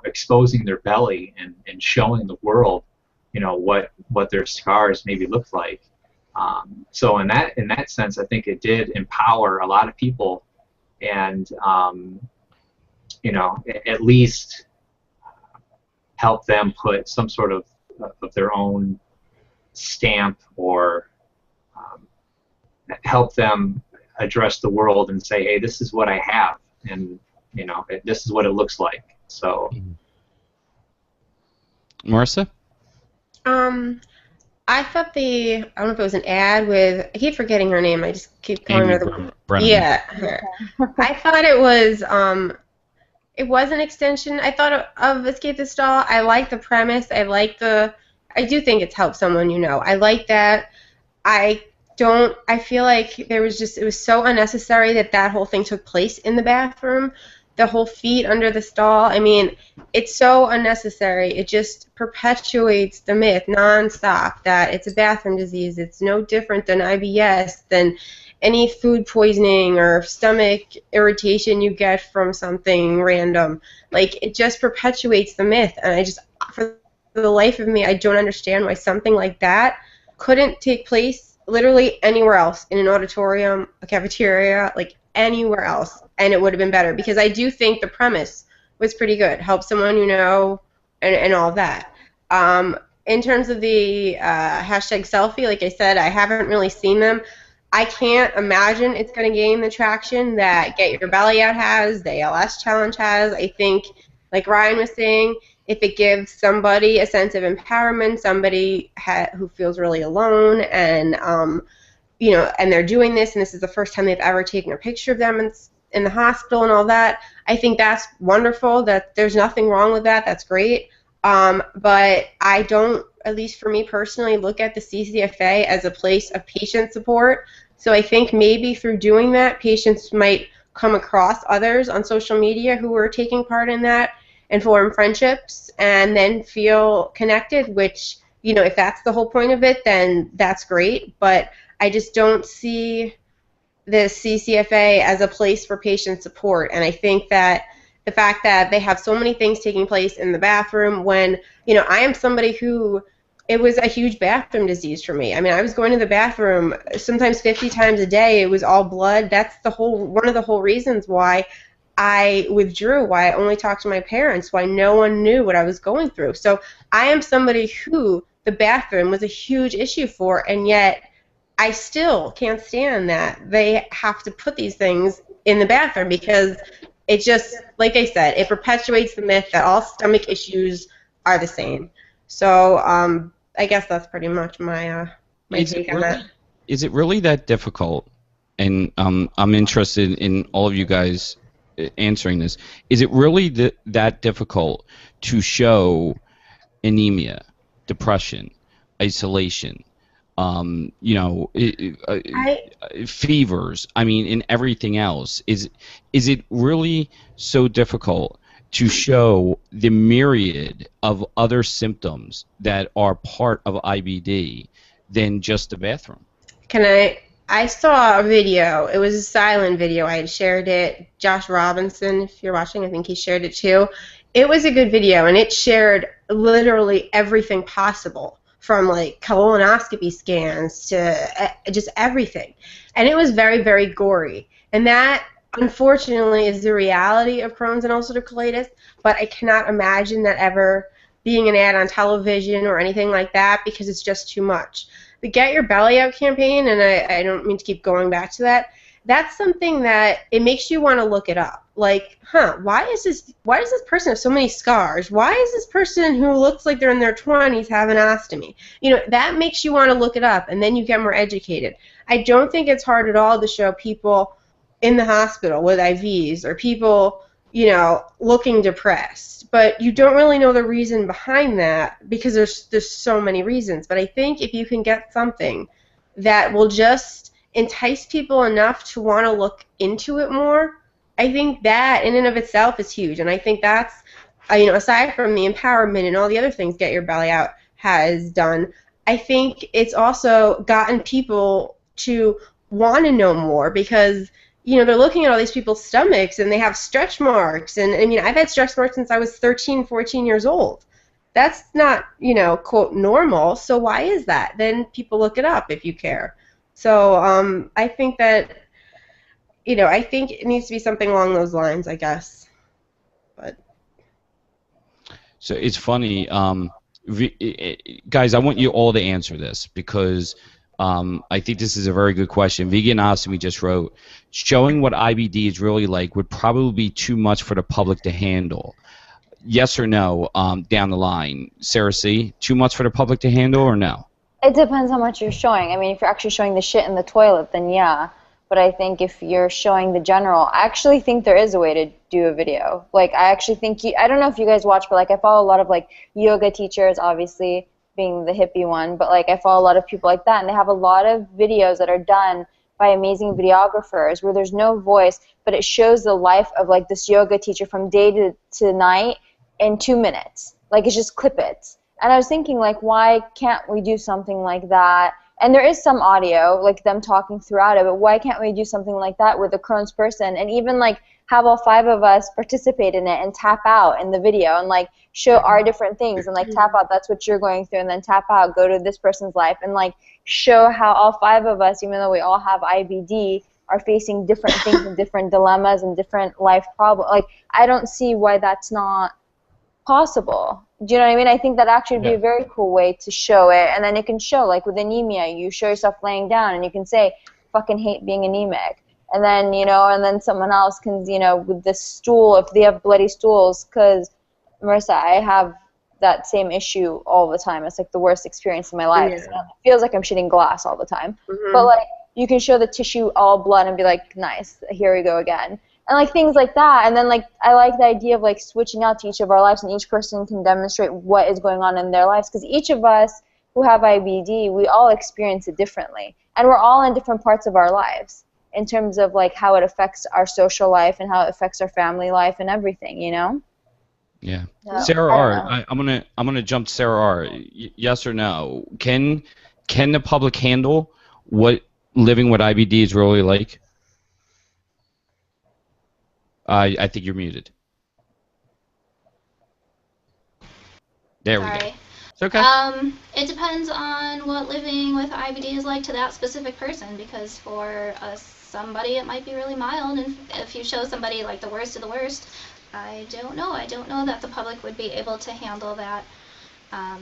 exposing their belly and showing the world, what their scars maybe looked like. So in that sense, I think it did empower a lot of people, and at least help them put some sort of their own stamp, or help them address the world and say, hey, this is what I have, and this is what it looks like. So Marisa? I thought I don't know if it was an ad with, I keep forgetting her name, I just keep calling her the Brennan. Yeah, her. I thought it was an extension, I thought, of Escape the Stall. I like the premise. I do think it's helped someone, I like that. I feel like it was so unnecessary that whole thing took place in the bathroom. the whole feet under the stall. I mean, it's so unnecessary. It just perpetuates the myth nonstop that it's a bathroom disease. It's no different than IBS, than any food poisoning or stomach irritation you get from something random. Like, it just perpetuates the myth, and I just, for the life of me, I don't understand why something like that couldn't take place literally anywhere else, in an auditorium, a cafeteria, like anywhere else, and it would have been better, because I do think the premise was pretty good. Help someone you know, and all that. In terms of the hashtag selfie, like I said, I haven't really seen them. I can't imagine it's going to gain the traction that Get Your Belly Out has, the ALS Challenge has. I think, like Ryan was saying, if it gives somebody a sense of empowerment, somebody who feels really alone, and you know, and they're doing this, and this is the first time they've ever taken a picture of them in the hospital and all that, I think that's wonderful. That there's nothing wrong with that. That's great. But I don't, at least for me personally, look at the CCFA as a place of patient support. So I think maybe through doing that, patients might come across others on social media who are taking part in that and form friendships and then feel connected, which, you know, if that's the whole point of it, then that's great. But I just don't see the CCFA as a place for patient support. And I think that the fact that they have so many things taking place in the bathroom, when, you know, I am somebody who, it was a huge bathroom disease for me. I mean, I was going to the bathroom sometimes 50 times a day. It was all blood. That's one of the whole reasons why I withdrew, why I only talked to my parents, why no one knew what I was going through. So I am somebody who the bathroom was a huge issue for, and yet I still can't stand that they have to put these things in the bathroom, because it just, like I said, it perpetuates the myth that all stomach issues are the same. So I guess that's pretty much my take on that. Is it really that difficult? And I'm interested in all of you guys answering this. Is it really that difficult to show anemia, depression, isolation, you know, fevers, I mean, and everything else? Is it really so difficult to show the myriad of other symptoms that are part of IBD than just the bathroom? I saw a video. It was a silent video. I had shared it. Josh Robinson, if you're watching, I think he shared it too. It was a good video, and it shared literally everything possible, from like colonoscopy scans to just everything. And it was very, very gory. And that, unfortunately, is the reality of Crohn's and ulcerative colitis, but I cannot imagine that ever being an ad on television or anything like that, because it's just too much. The Get Your Belly Out campaign, and I don't mean to keep going back to that, that's something that it makes you want to look it up. Like, why does this person have so many scars? Why is this person who looks like they're in their 20s have an ostomy? You know, that makes you want to look it up, and then you get more educated. I don't think it's hard at all to show people in the hospital with IVs, or people, you know, looking depressed, but you don't really know the reason behind that, because there's so many reasons. But I think if you can get something that will just entice people enough to want to look into it more, I think that in and of itself is huge. And I think that's, you know, aside from the empowerment and all the other things Get Your Belly Out has done, I think it's also gotten people to want to know more, because, you know, they're looking at all these people's stomachs and they have stretch marks. And I mean, I've had stretch marks since I was 13, 14 years old. That's not, you know, quote, normal. So why is that? Then people look it up if you care. So I think that, you know, I think it needs to be something along those lines, I guess. But so it's funny, guys, I want you all to answer this, because I think this is a very good question. Vegan Ostomy just wrote, showing what IBD is really like would probably be too much for the public to handle. Yes or no, down the line? Sarah C., too much for the public to handle, or no? It depends how much you're showing. I mean, if you're actually showing the shit in the toilet, then yeah. But I think if you're showing the general, I actually think there is a way to do a video. Like, I actually think, I don't know if you guys watch, but like, I follow a lot of like yoga teachers, obviously being the hippie one, but like I follow a lot of people like that, and they have a lot of videos that are done by amazing videographers where there's no voice, but it shows the life of like this yoga teacher from day to night in 2 minutes. Like, it's just clip it. And I was thinking, like, why can't we do something like that? And there is some audio, like them talking throughout it, but why can't we do something like that with a Crohn's person, and even like have all 5 of us participate in it and tap out in the video and like show our different things and like tap out, that's what you're going through, and then tap out, go to this person's life, and like show how all 5 of us, even though we all have IBD, are facing different things and different dilemmas and different life problems. Like, I don't see why that's not possible. Do you know what I mean? I think that actually would be a very cool way to show it, and then it can show, like with anemia, you show yourself laying down and you can say, fucking hate being anemic. And then, you know, and then someone else can, you know, with this stool, if they have bloody stools, because, Marisa, I have that same issue all the time. It's like the worst experience in my life. It feels like I'm shitting glass all the time. But like, you can show the tissue all blood and be like, nice, here we go again. And like things like that. And then like, I like the idea of like switching out to each of our lives, and each person can demonstrate what is going on in their lives, because each of us who have IBD, we all experience it differently, and we're all in different parts of our lives in terms of like how it affects our social life and how it affects our family life and everything, you know? Yeah. So, Sarah R, I'm gonna jump to Sarah R. Yes or no? Can the public handle what living with IBD is really like? I think you're muted. There we go. It's okay. It depends on what living with IBD is like to that specific person, because for somebody it might be really mild, and if you show somebody like the worst of the worst, I don't know. I don't know that the public would be able to handle that. I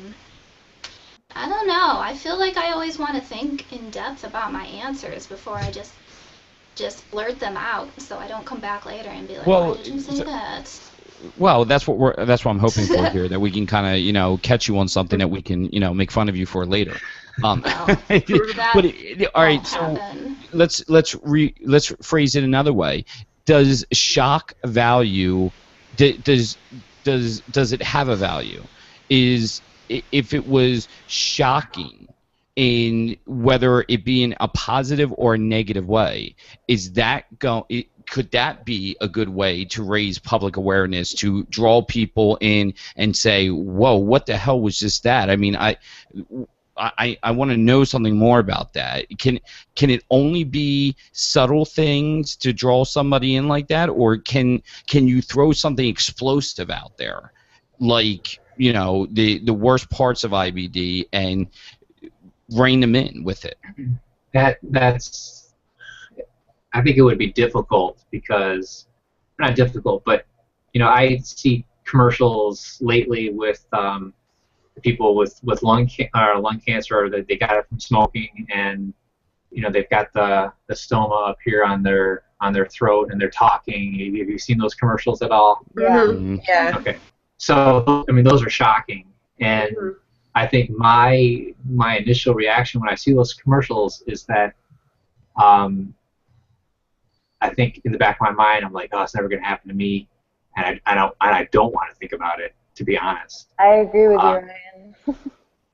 don't know. I feel like I always want to think in depth about my answers before I just blurt them out, so I don't come back later and be like, why did you say that? Well, that's what I'm hoping for here, that we can kind of, you know, catch you on something that we can, you know, make fun of you for later. All right, so let's phrase it another way. Does shock value? Does it have a value? If it was shocking, in whether it be in a positive or a negative way, could that be a good way to raise public awareness, to draw people in and say, whoa, what the hell was just that? I mean, I want to know something more about that. Can it only be subtle things to draw somebody in like that, or can you throw something explosive out there, like, you know, the worst parts of IBD, and rein them in with it? That's I think it would be difficult, because not difficult, but you know, I see commercials lately with people with lung cancer, or that they got it from smoking, and you know, they've got the stoma up here on their throat, and they're talking. Have you seen those commercials at all? Yeah. Okay. So I mean, those are shocking, and I think my initial reaction when I see those commercials is that I think in the back of my mind, I'm like, oh, it's never going to happen to me, and I don't want to think about it, to be honest. I agree with you, Ryan.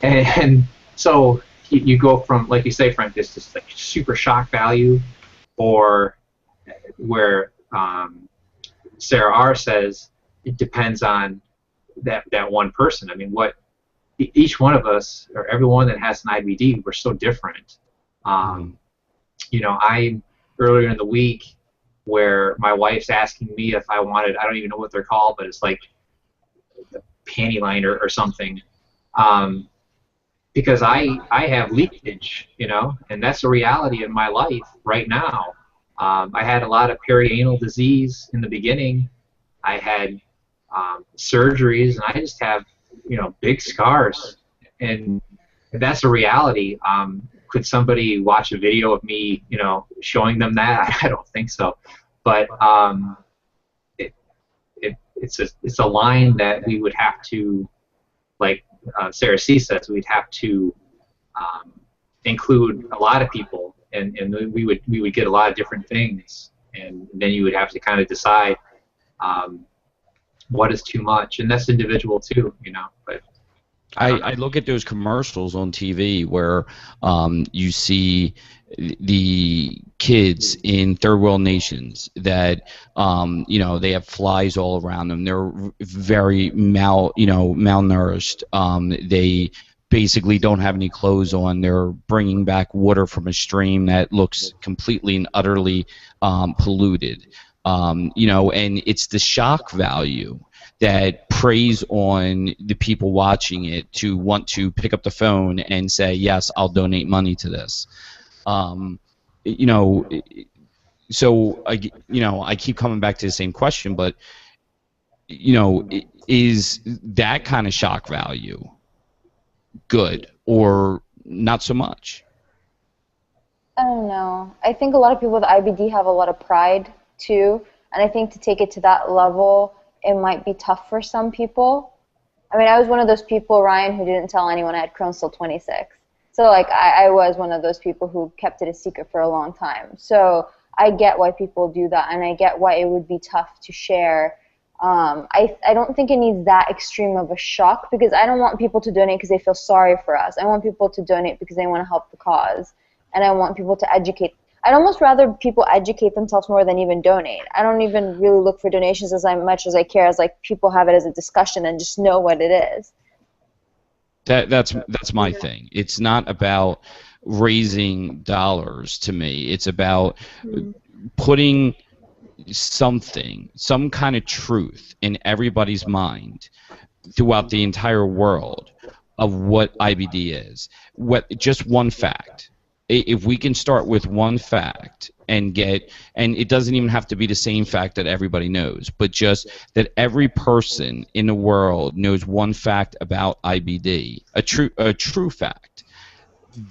and so you go from, like you say, Frank, this just like super shock value, or where Sarah R says it depends on that one person. I mean, what each one of us, or everyone that has an IBD, we're so different. You know, I'm earlier in the week where my wife's asking me if I wanted, I don't even know what they're called, but it's like the panty liner or something, because I have leakage, you know, and that's a reality in my life right now. I had a lot of perianal disease in the beginning. I had surgeries, and I just have, you know, big scars, and that's a reality. Could somebody watch a video of me, you know, showing them that? I don't think so. But it's a line that we would have to, like Sarah C says, we'd have to include a lot of people, and we would get a lot of different things, and then you would have to kind of decide what is too much, and that's individual too, you know. But I look at those commercials on TV where you see the kids in third world nations that they have flies all around them. They're very malnourished. They basically don't have any clothes on. They're bringing back water from a stream that looks completely and utterly polluted. And it's the shock value that preys on the people watching it to want to pick up the phone and say, yes, I'll donate money to this. So I keep coming back to the same question, but is that kind of shock value good or not so much? I don't know. I think a lot of people with IBD have a lot of pride too, and I think to take it to that level, it might be tough for some people. I mean, I was one of those people, Ryan, who didn't tell anyone I had Crohn's till 26. So, like, I was one of those people who kept it a secret for a long time. So I get why people do that, and I get why it would be tough to share. I don't think it needs that extreme of a shock, because I don't want people to donate because they feel sorry for us. I want people to donate because they want to help the cause, and I want people to educate. I'd almost rather people educate themselves more than even donate. I don't even really look for donations as much as I care as, like, people have it as a discussion and just know what it is. That's my thing. It's not about raising dollars to me. It's about putting some kind of truth in everybody's mind throughout the entire world of what IBD is. Just one fact. If we can start with one fact and it doesn't even have to be the same fact that everybody knows, but just that every person in the world knows one fact about IBD, a true fact,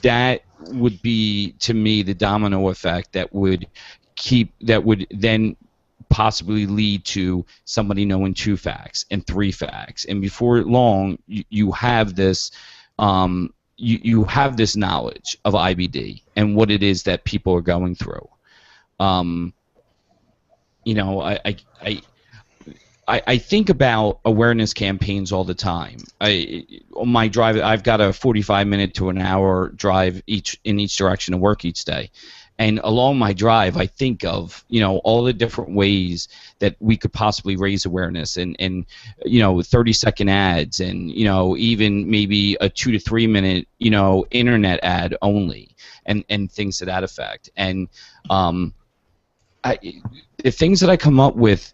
that would be, to me, the domino effect that would then possibly lead to somebody knowing 2 facts and 3 facts, and before long you have this you have this knowledge of IBD and what it is that people are going through. I think about awareness campaigns all the time. On my drive, I've got a 45-minute to an hour drive in each direction to work each day. And along my drive, I think of all the different ways that we could possibly raise awareness, and 30-second ads, and even maybe a 2 to 3 minute internet ad only, and things to that effect. And the things that I come up with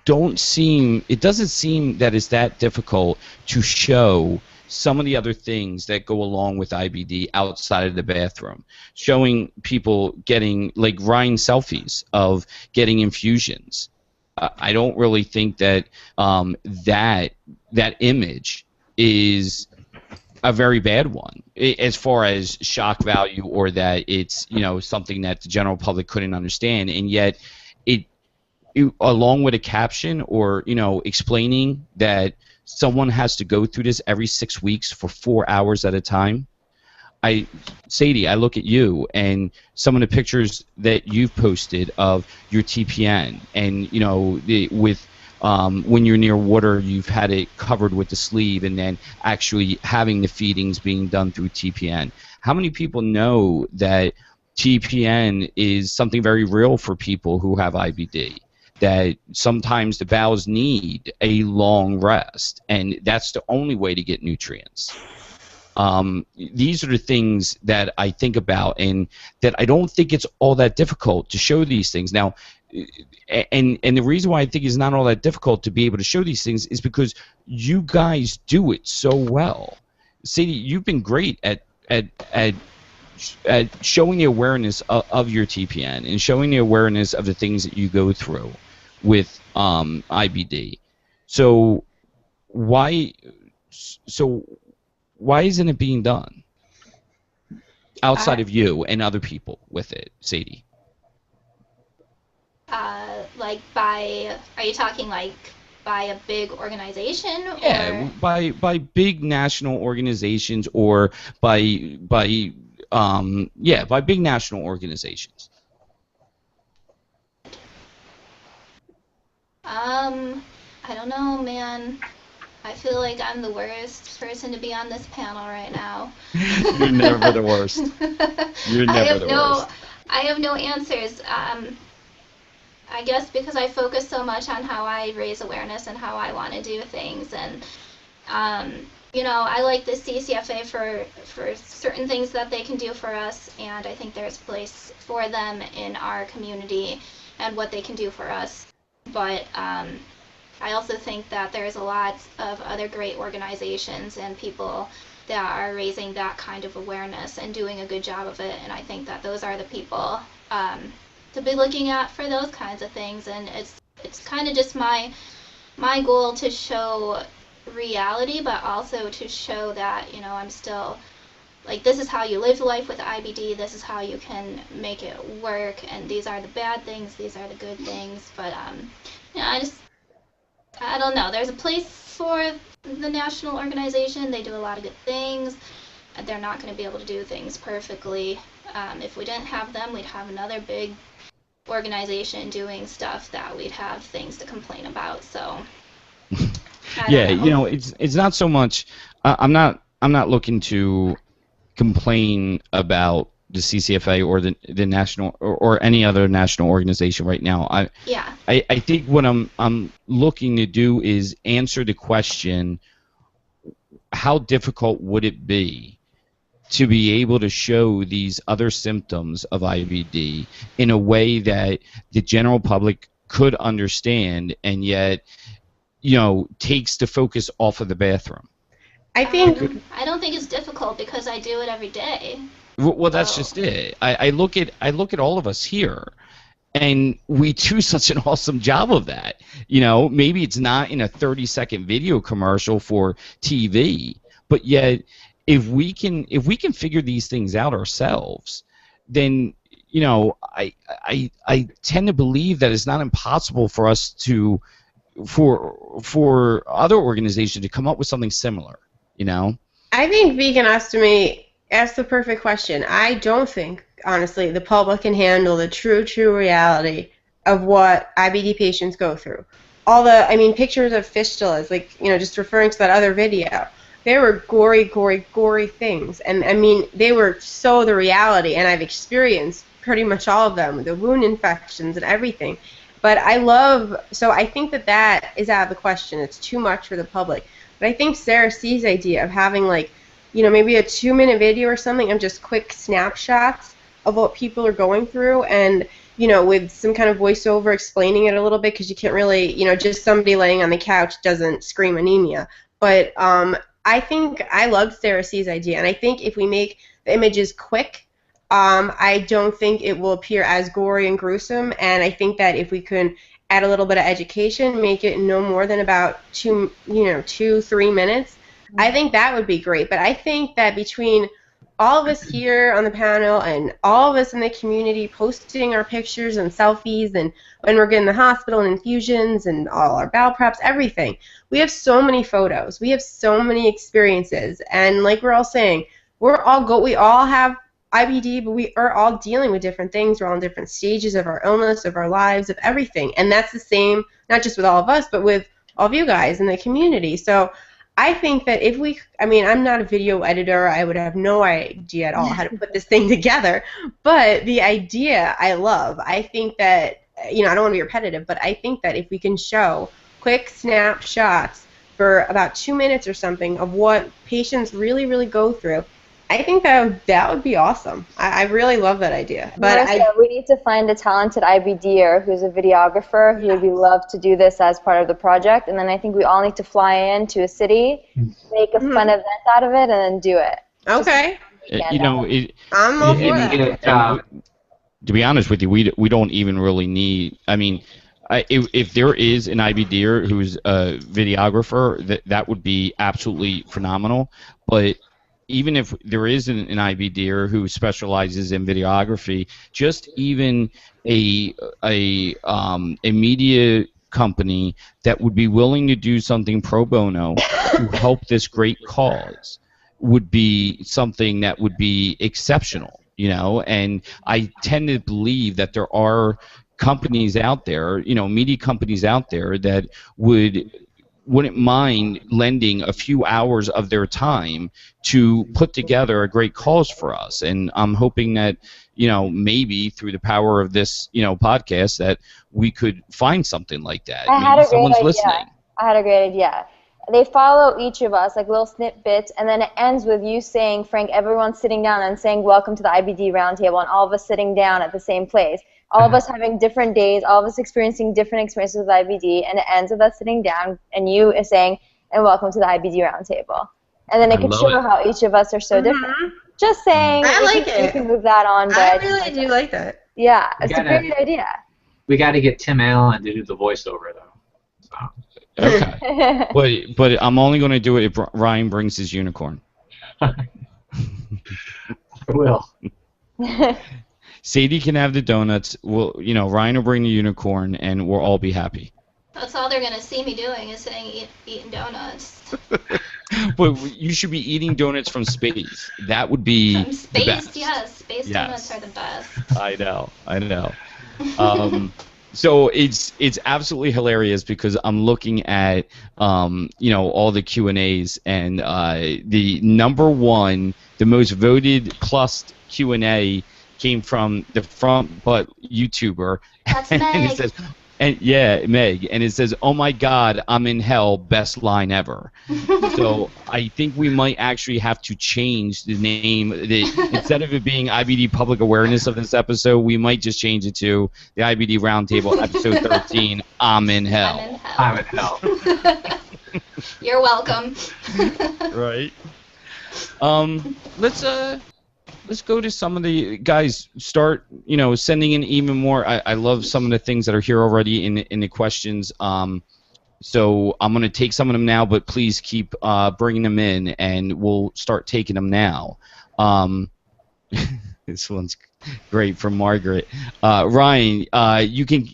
doesn't seem that it's that difficult to show some of the other things that go along with IBD outside of the bathroom. Showing people getting, like, Ryan selfies of getting infusions. I don't really think that that image is a very bad one as far as shock value, or that it's something that the general public couldn't understand, and yet it along with a caption or explaining that someone has to go through this every 6 weeks for 4 hours at a time. Sadie, I look at you and some of the pictures that you've posted of your TPN, and when you're near water, you've had it covered with the sleeve, and then actually having the feedings being done through TPN. How many people know that TPN is something very real for people who have IBD? That sometimes the bowels need a long rest, and that's the only way to get nutrients. These are the things that I think about, and that I don't think it's all that difficult to show these things. Now, and the reason why I think it's not all that difficult to be able to show these things is because you guys do it so well. Sadie, you've been great at showing the awareness of your TPN and showing the awareness of the things that you go through with IBD. So why isn't it being done outside of you and other people with it, Sadie? Are you talking like by a big organization? Yeah, or? by big national organizations, or by big national organizations. I don't know, man. I feel like I'm the worst person to be on this panel right now. You're never the worst. You're never the worst. I have no answers. I guess because I focus so much on how I raise awareness and how I want to do things, and you know, I like the CCFA for certain things that they can do for us, and I think there's place for them in our community and what they can do for us. But I also think that there's a lot of other great organizations and people that are raising that kind of awareness and doing a good job of it, and I think that those are the people to be looking at for those kinds of things. And it's kind of just my goal to show reality, but also to show that, you know, I'm still, like, this is how you live life with IBD, this is how you can make it work, and these are the bad things, these are the good things. But you know, I don't know, there's a place for the national organization. They do a lot of good things. They're not going to be able to do things perfectly. If we didn't have them, we'd have another big organization doing stuff that we'd have things to complain about. So yeah, you know, it's not so much. I'm not looking to complain about the CCFA or the national or any other national organization right now. I think what I'm looking to do is answer the question: how difficult would it be to be able to show these other symptoms of IBD in a way that the general public could understand, and yet, you know, takes the focus off of the bathroom? I think I don't think it's difficult because I do it every day. Well, that's just it. I look at all of us here, and we do such an awesome job of that. You know, maybe it's not in a 30-second video commercial for TV, but yet if we can figure these things out ourselves, then, you know, I tend to believe that it's not impossible for us to for other organizations to come up with something similar. You know, I think Vegan Estimate asked the perfect question. I don't think, honestly, the public can handle the true reality of what IBD patients go through. All the, I mean, pictures of fistulas, like, you know, just referring to that other video, they were gory things. And, I mean, they were so the reality, and I've experienced pretty much all of them, the wound infections and everything. But I think that is out of the question. It's too much for the public. But I think Sarah C's idea of having, like, you know, maybe a 2-minute video or something of just quick snapshots of what people are going through, and, you know, with some kind of voiceover explaining it a little bit, because you can't really, you know, just somebody laying on the couch doesn't scream anemia. But I think I loved Sarah C's idea, and I think if we make the images quick, I don't think it will appear as gory and gruesome, and I think that if we can add a little bit of education, make it no more than about 2-3 minutes, I think that would be great. But I think that between all of us here on the panel and all of us in the community posting our pictures and selfies, and when we're getting the hospital and infusions and all our bowel preps, everything, we have so many photos, we have so many experiences, and like we're all saying, we all have IBD, but we are all dealing with different things. We're all in different stages of our illness, of our lives, of everything. And that's the same, not just with all of us, but with all of you guys in the community. So I think that I'm not a video editor. I would have no idea at all how to put this thing together. But the idea I love. I think that, you know, I don't want to be repetitive, but I think that if we can show quick snapshots for about 2 minutes or something of what patients really, really go through, I think that would be awesome. I really love that idea. But Marisa, we need to find a talented IBDer who's a videographer who would love to do this as part of the project, and then I think we all need to fly into a city, make a fun event out of it, and then do it. Okay. You know, I'm all for that. To be honest with you, we don't even really need. I mean, if there is an IBDer who's a videographer, that would be absolutely phenomenal. But even if there is an IBDer who specializes in videography, just even a media company that would be willing to do something pro bono to help this great cause would be something that would be exceptional, you know. And I tend to believe that there are companies out there, you know, media companies out there that would wouldn't mind lending a few hours of their time to put together a great cause for us. And I'm hoping that, maybe through the power of this, podcast, that we could find something like that. I had a great idea. Listening. I had a great idea. They follow each of us, like little snippets, and then it ends with you saying, Frank, everyone's sitting down and saying, welcome to the IBD Round Table, and all of us sitting down at the same place. All of us having different days, all of us experiencing different experiences with IBD, and it ends with us sitting down, and you is saying, and welcome to the IBD Round Table. And then it can show how each of us are so different. Just saying. I like it. You can move that on. But I really do like that. Yeah, it's a great idea. We got to get Tim Allen to do the voiceover, though. So. Okay. but I'm only going to do it if Ryan brings his unicorn. I will. Sadie can have the donuts. Ryan will bring the unicorn, and we'll all be happy. That's all they're gonna see me doing is sitting eating donuts. But you should be eating donuts from space. That would be from space, the best. Yes. Space donuts are the best. I know. So it's absolutely hilarious because I'm looking at all the Q&As, and the number one, the most voted plus Q&A came from the front butt YouTuber. That's and Meg. It says, Meg, and it says, "Oh my God, I'm in hell, best line ever." So I think we might actually have to change the name. Instead of it being IBD Public Awareness of this episode, we might just change it to the IBD Roundtable episode 13. I'm in hell. I'm in hell. You're welcome. Right. Let's go to some of the guys. Start, sending in even more. I love some of the things that are here already in the questions. So I'm going to take some of them now, but please keep bringing them in, and we'll start taking them now. This one's great from Margaret. Ryan, you can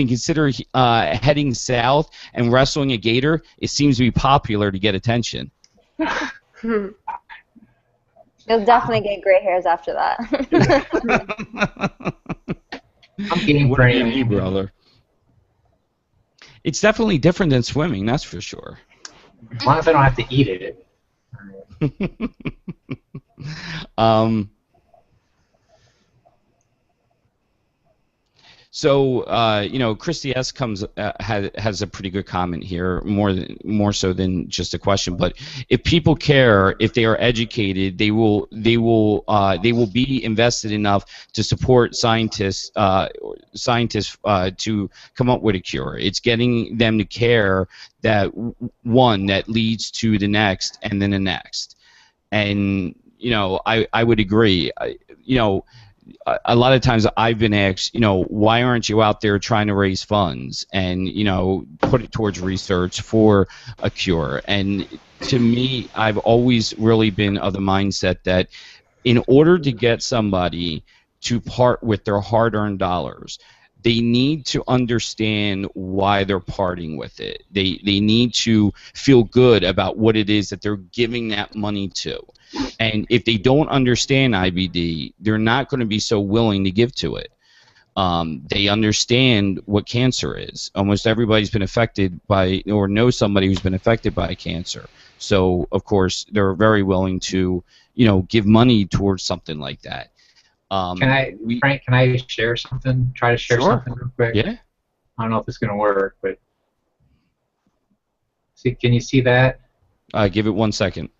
consider heading south and wrestling a gator. It seems to be popular to get attention. You'll definitely get gray hairs after that. I'm getting gray, brother. It's definitely different than swimming, that's for sure. As long as I don't have to eat it. So, Christy S. has a pretty good comment here, more so than just a question. But if people care, if they are educated, they will be invested enough to support scientists to come up with a cure. It's getting them to care that one that leads to the next, and then the next. And I would agree. A lot of times I've been asked, why aren't you out there trying to raise funds and, put it towards research for a cure? And to me, I've always really been of the mindset that in order to get somebody to part with their hard-earned dollars, they need to understand why they're parting with it. They need to feel good about what it is that they're giving that money to. And if they don't understand IBD, they're not going to be so willing to give to it. They understand what cancer is. Almost everybody's been affected by or knows somebody who's been affected by cancer. So, of course, they're very willing to, give money towards something like that. Frank, can I share something? Try to share something real quick? Yeah. I don't know if it's going to work, but can you see that? Give it 1 second.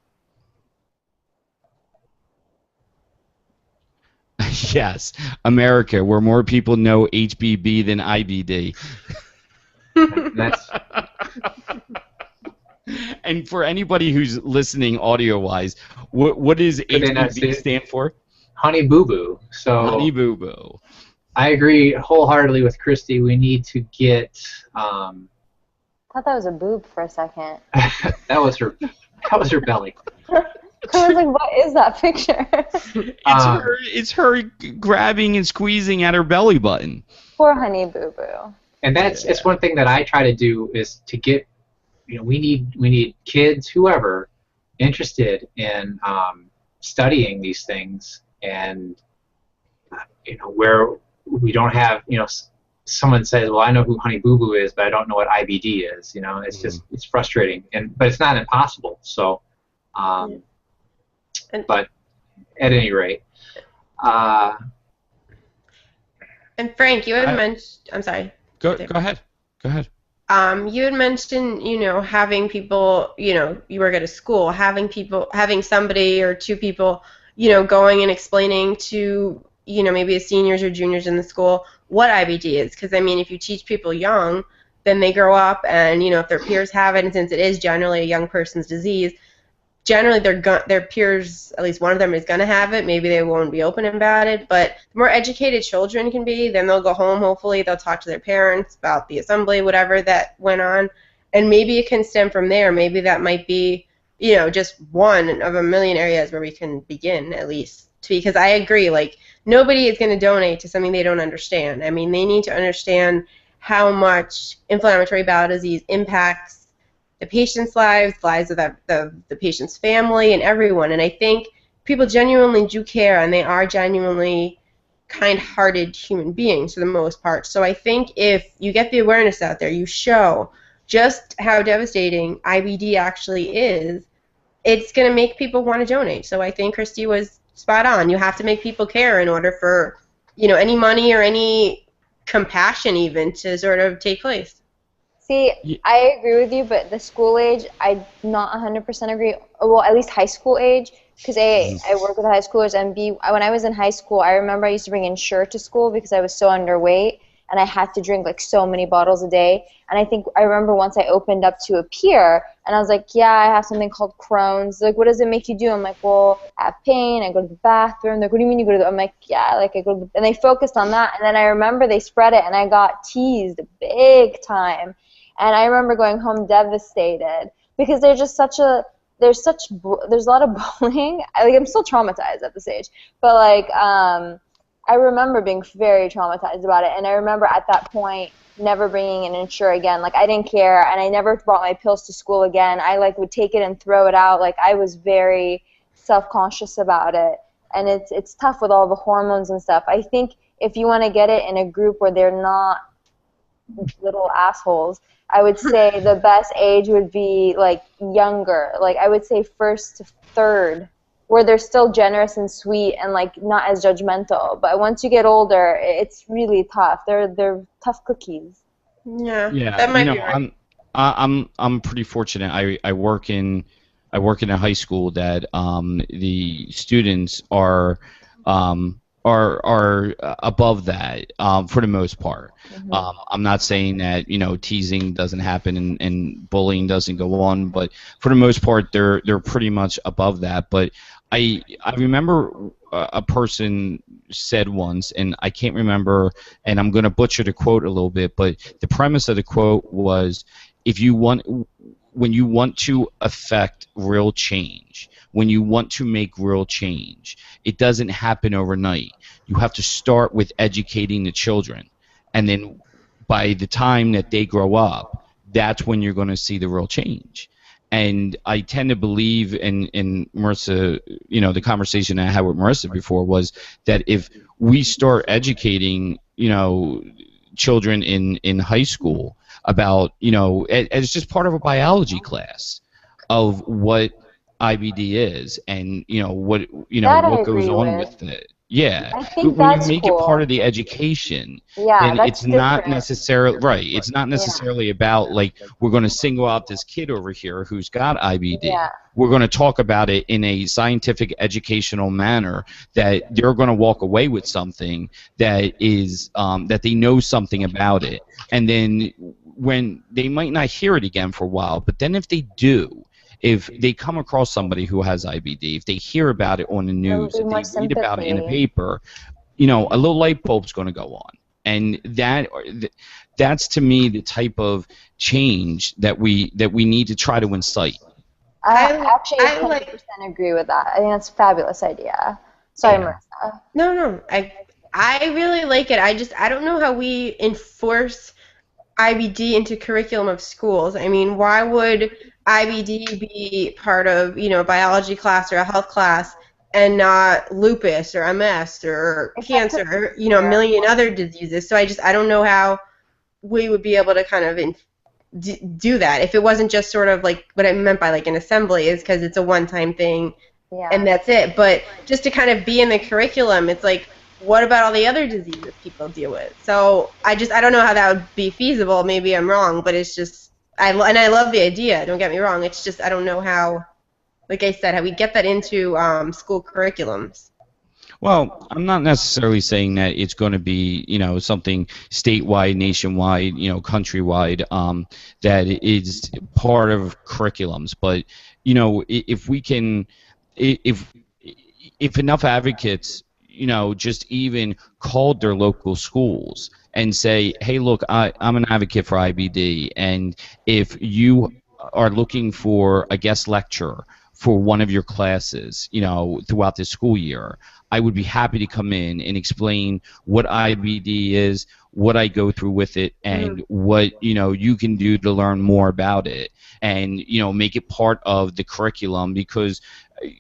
Yes, America, where more people know HBB than IBD. That's. And for anybody who's listening audio-wise, what does HBB stand for? Honey Boo Boo. So. Honey Boo Boo. I agree wholeheartedly with Christy. We need to get. I thought that was a boob for a second. That was her. That was her belly. I was like, what is that picture? It's her grabbing and squeezing at her belly button. Poor Honey Boo Boo. And it's one thing that I try to do is to get, we need kids, whoever, interested in studying these things, and where we don't have someone says, well, I know who Honey Boo Boo is, but I don't know what IBD is. You know, it's just, it's frustrating, but it's not impossible. So, but at any rate, and Frank, you had mentioned, I'm sorry. Go ahead. Go ahead. You had mentioned, having people, you work at a school, having somebody or two people, going and explaining to, maybe the seniors or juniors in the school what IBD is. Because, I mean, if you teach people young, then they grow up and, if their peers have it, and since it is generally a young person's disease, generally their peers, at least one of them, is going to have it. Maybe they won't be open about it, but the more educated children can be, then they'll go home, hopefully they'll talk to their parents about the assembly, whatever that went on, and maybe it can stem from there. Maybe that might be, just one of a million areas where we can begin, at least. Because I agree, like, nobody is going to donate to something they don't understand. I mean, they need to understand how much inflammatory bowel disease impacts the patient's lives of the patient's family, and everyone. And I think people genuinely do care, and they are genuinely kind-hearted human beings for the most part. So I think if you get the awareness out there, you show just how devastating IBD actually is, it's going to make people want to donate. So I think Christy was spot on. You have to make people care in order for, any money or any compassion even to sort of take place. See, I agree with you, but the school age, I not 100% agree. Well, at least high school age, because I work with high schoolers, and when I was in high school, I remember I used to bring Ensure to school because I was so underweight, and I had to drink like so many bottles a day. And I remember once I opened up to a peer, and I was like, yeah, I have something called Crohn's. Like, what does it make you do? I'm like, well, I have pain, I go to the bathroom. They're like, what do you mean you go to the, I'm like, yeah, like I go to the, and they focused on that. And then I remember they spread it, and I got teased big time. And I remember going home devastated because there's just there's a lot of bullying. I'm still traumatized at this age, but I remember being very traumatized about it. And I remember at that point never bringing an Ensure again. Like, I didn't care, and I never brought my pills to school again. I would take it and throw it out. Like, I was very self-conscious about it, and it's tough with all the hormones and stuff. I think if you want to get it in a group where they're not little assholes, I would say the best age would be like younger. Like, I would say 1st to 3rd, where they're still generous and sweet and like not as judgmental. But once you get older, it's really tough. They're tough cookies. Yeah. Yeah. That might be right. I'm pretty fortunate. I work in a high school that the students are above that for the most part. Mm-hmm. I'm not saying that teasing doesn't happen and bullying doesn't go on, but for the most part they're pretty much above that. But I remember a person said once, and I can't remember, and I'm going to butcher the quote a little bit, but the premise of the quote was, when you want to affect real change, when you want to make real change, it doesn't happen overnight. You have to start with educating the children, and then by the time that they grow up, that's when you're going to see the real change. And I tend to believe in Marisa, the conversation I had with Marisa before was that if we start educating, children in high school about, as just part of a biology class of what IBD is and what goes on with it. Yeah, I think when you make it part of the education, then it's not necessarily right. It's not necessarily about like we're going to single out this kid over here who's got IBD. Yeah. We're going to talk about it in a scientific, educational manner that they're going to walk away with something that is that they know something about it, and then when they might not hear it again for a while, but then if they do. If they come across somebody who has IBD, if they hear about it on the news, if they read about it in a paper, a little light bulb's going to go on. And that's to me the type of change that we need to try to incite. I actually 100% agree with that. I think that's a fabulous idea. Sorry, Marisa. No. I really like it. I don't know how we enforce IBD into curriculum of schools. I mean, why would IBD be part of, a biology class or a health class and not lupus or MS or cancer or, you know, a million other diseases. So I don't know how we would be able to kind of do that if it wasn't just sort of like what I meant by like an assembly is because it's a one-time thing and that's it. But just to kind of be in the curriculum, it's like, what about all the other diseases people deal with? So I don't know how that would be feasible. Maybe I'm wrong, but it's just I love the idea. Don't get me wrong. It's just I don't know how, like I said, how we get that into school curriculums. Well, I'm not necessarily saying that it's going to be, you know, something statewide, nationwide, you know, countrywide, that is part of curriculums. But, you know, if we can, if enough advocates, you know, just even called their local schools and say, hey, look, I'm an advocate for IBD, and if you are looking for a guest lecturer for one of your classes, you know, throughout the school year, I would be happy to come in and explain what IBD is, what I go through with it, and what, you know, you can do to learn more about it, and, you know, make it part of the curriculum, because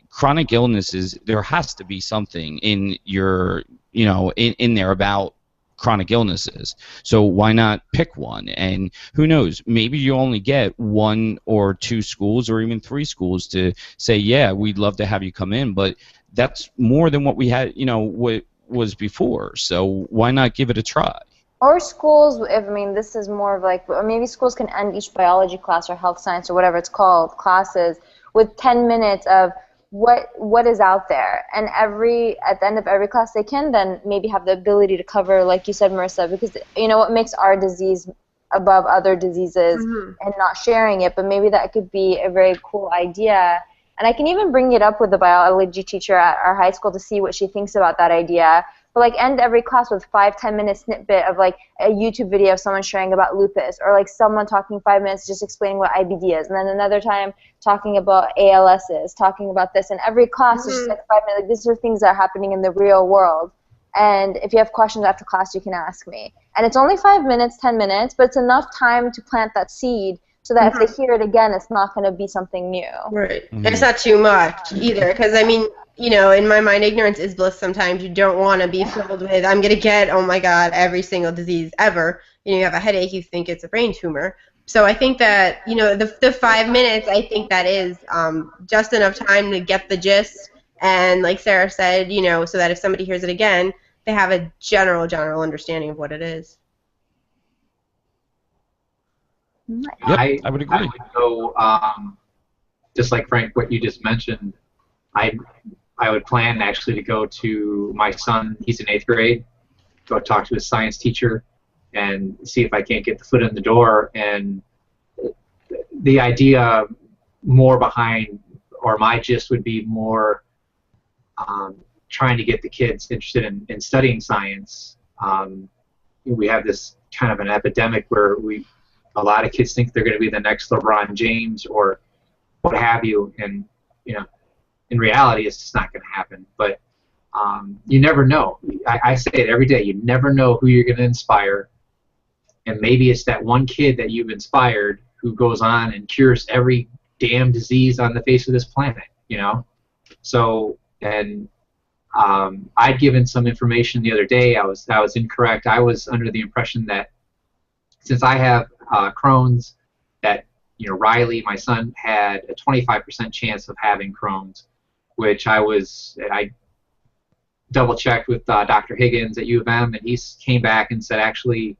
chronic illnesses, there has to be something in your, you know, in there about chronic illnesses. So why not pick one? And who knows, maybe you only get 1 or 2 schools or even 3 schools to say, yeah, we'd love to have you come in, but that's more than what we had, you know, what was before. So why not give it a try? Or schools, I mean, this is more of like, maybe schools can end each biology class or health science or whatever it's called, classes, with 10 minutes of what is out there, and at the end of every class they can then maybe have the ability to cover, like you said, Marisa, because you know what makes our disease above other diseases and not sharing it, but maybe that could be a very cool idea. And I can even bring it up with the biology teacher at our high school to see what she thinks about that idea. But like end every class with 5-10 minute snippet of like a YouTube video of someone sharing about lupus, or like someone talking 5 minutes just explaining what IBD is, and then another time talking about ALS is, talking about this. And every class is just like 5 minutes. Like, these are things that are happening in the real world. And if you have questions after class, you can ask me. And it's only 5 minutes, 10 minutes, but it's enough time to plant that seed so that if they hear it again, it's not going to be something new. Right. And it's not too much either, because I mean, you know, in my mind, ignorance is bliss. Sometimes you don't want to be filled with, I'm going to get, oh my God, every single disease ever. You know, you have a headache, you think it's a brain tumor. So I think that, you know, the 5 minutes, I think that is just enough time to get the gist. And like Sara said, you know, so that if somebody hears it again, they have a general understanding of what it is. Yep, I would agree. I would go, just like Frank, what you just mentioned, I would plan actually to go to my son, he's in 8th grade, go talk to his science teacher and see if I can't get the foot in the door. And the idea more behind, or my gist would be more trying to get the kids interested in studying science. We have this kind of an epidemic where a lot of kids think they're going to be the next LeBron James or what have you, and you know, in reality, it's just not going to happen. But you never know. I say it every day. You never know who you're going to inspire, and maybe it's that one kid that you've inspired who goes on and cures every damn disease on the face of this planet. You know, so and I'd given some information the other day. I was incorrect. I was under the impression that since I have Crohn's, that, you know, Riley, my son, had a 25% chance of having Crohn's, which I double-checked with Dr. Higgins at U of M, and he came back and said actually,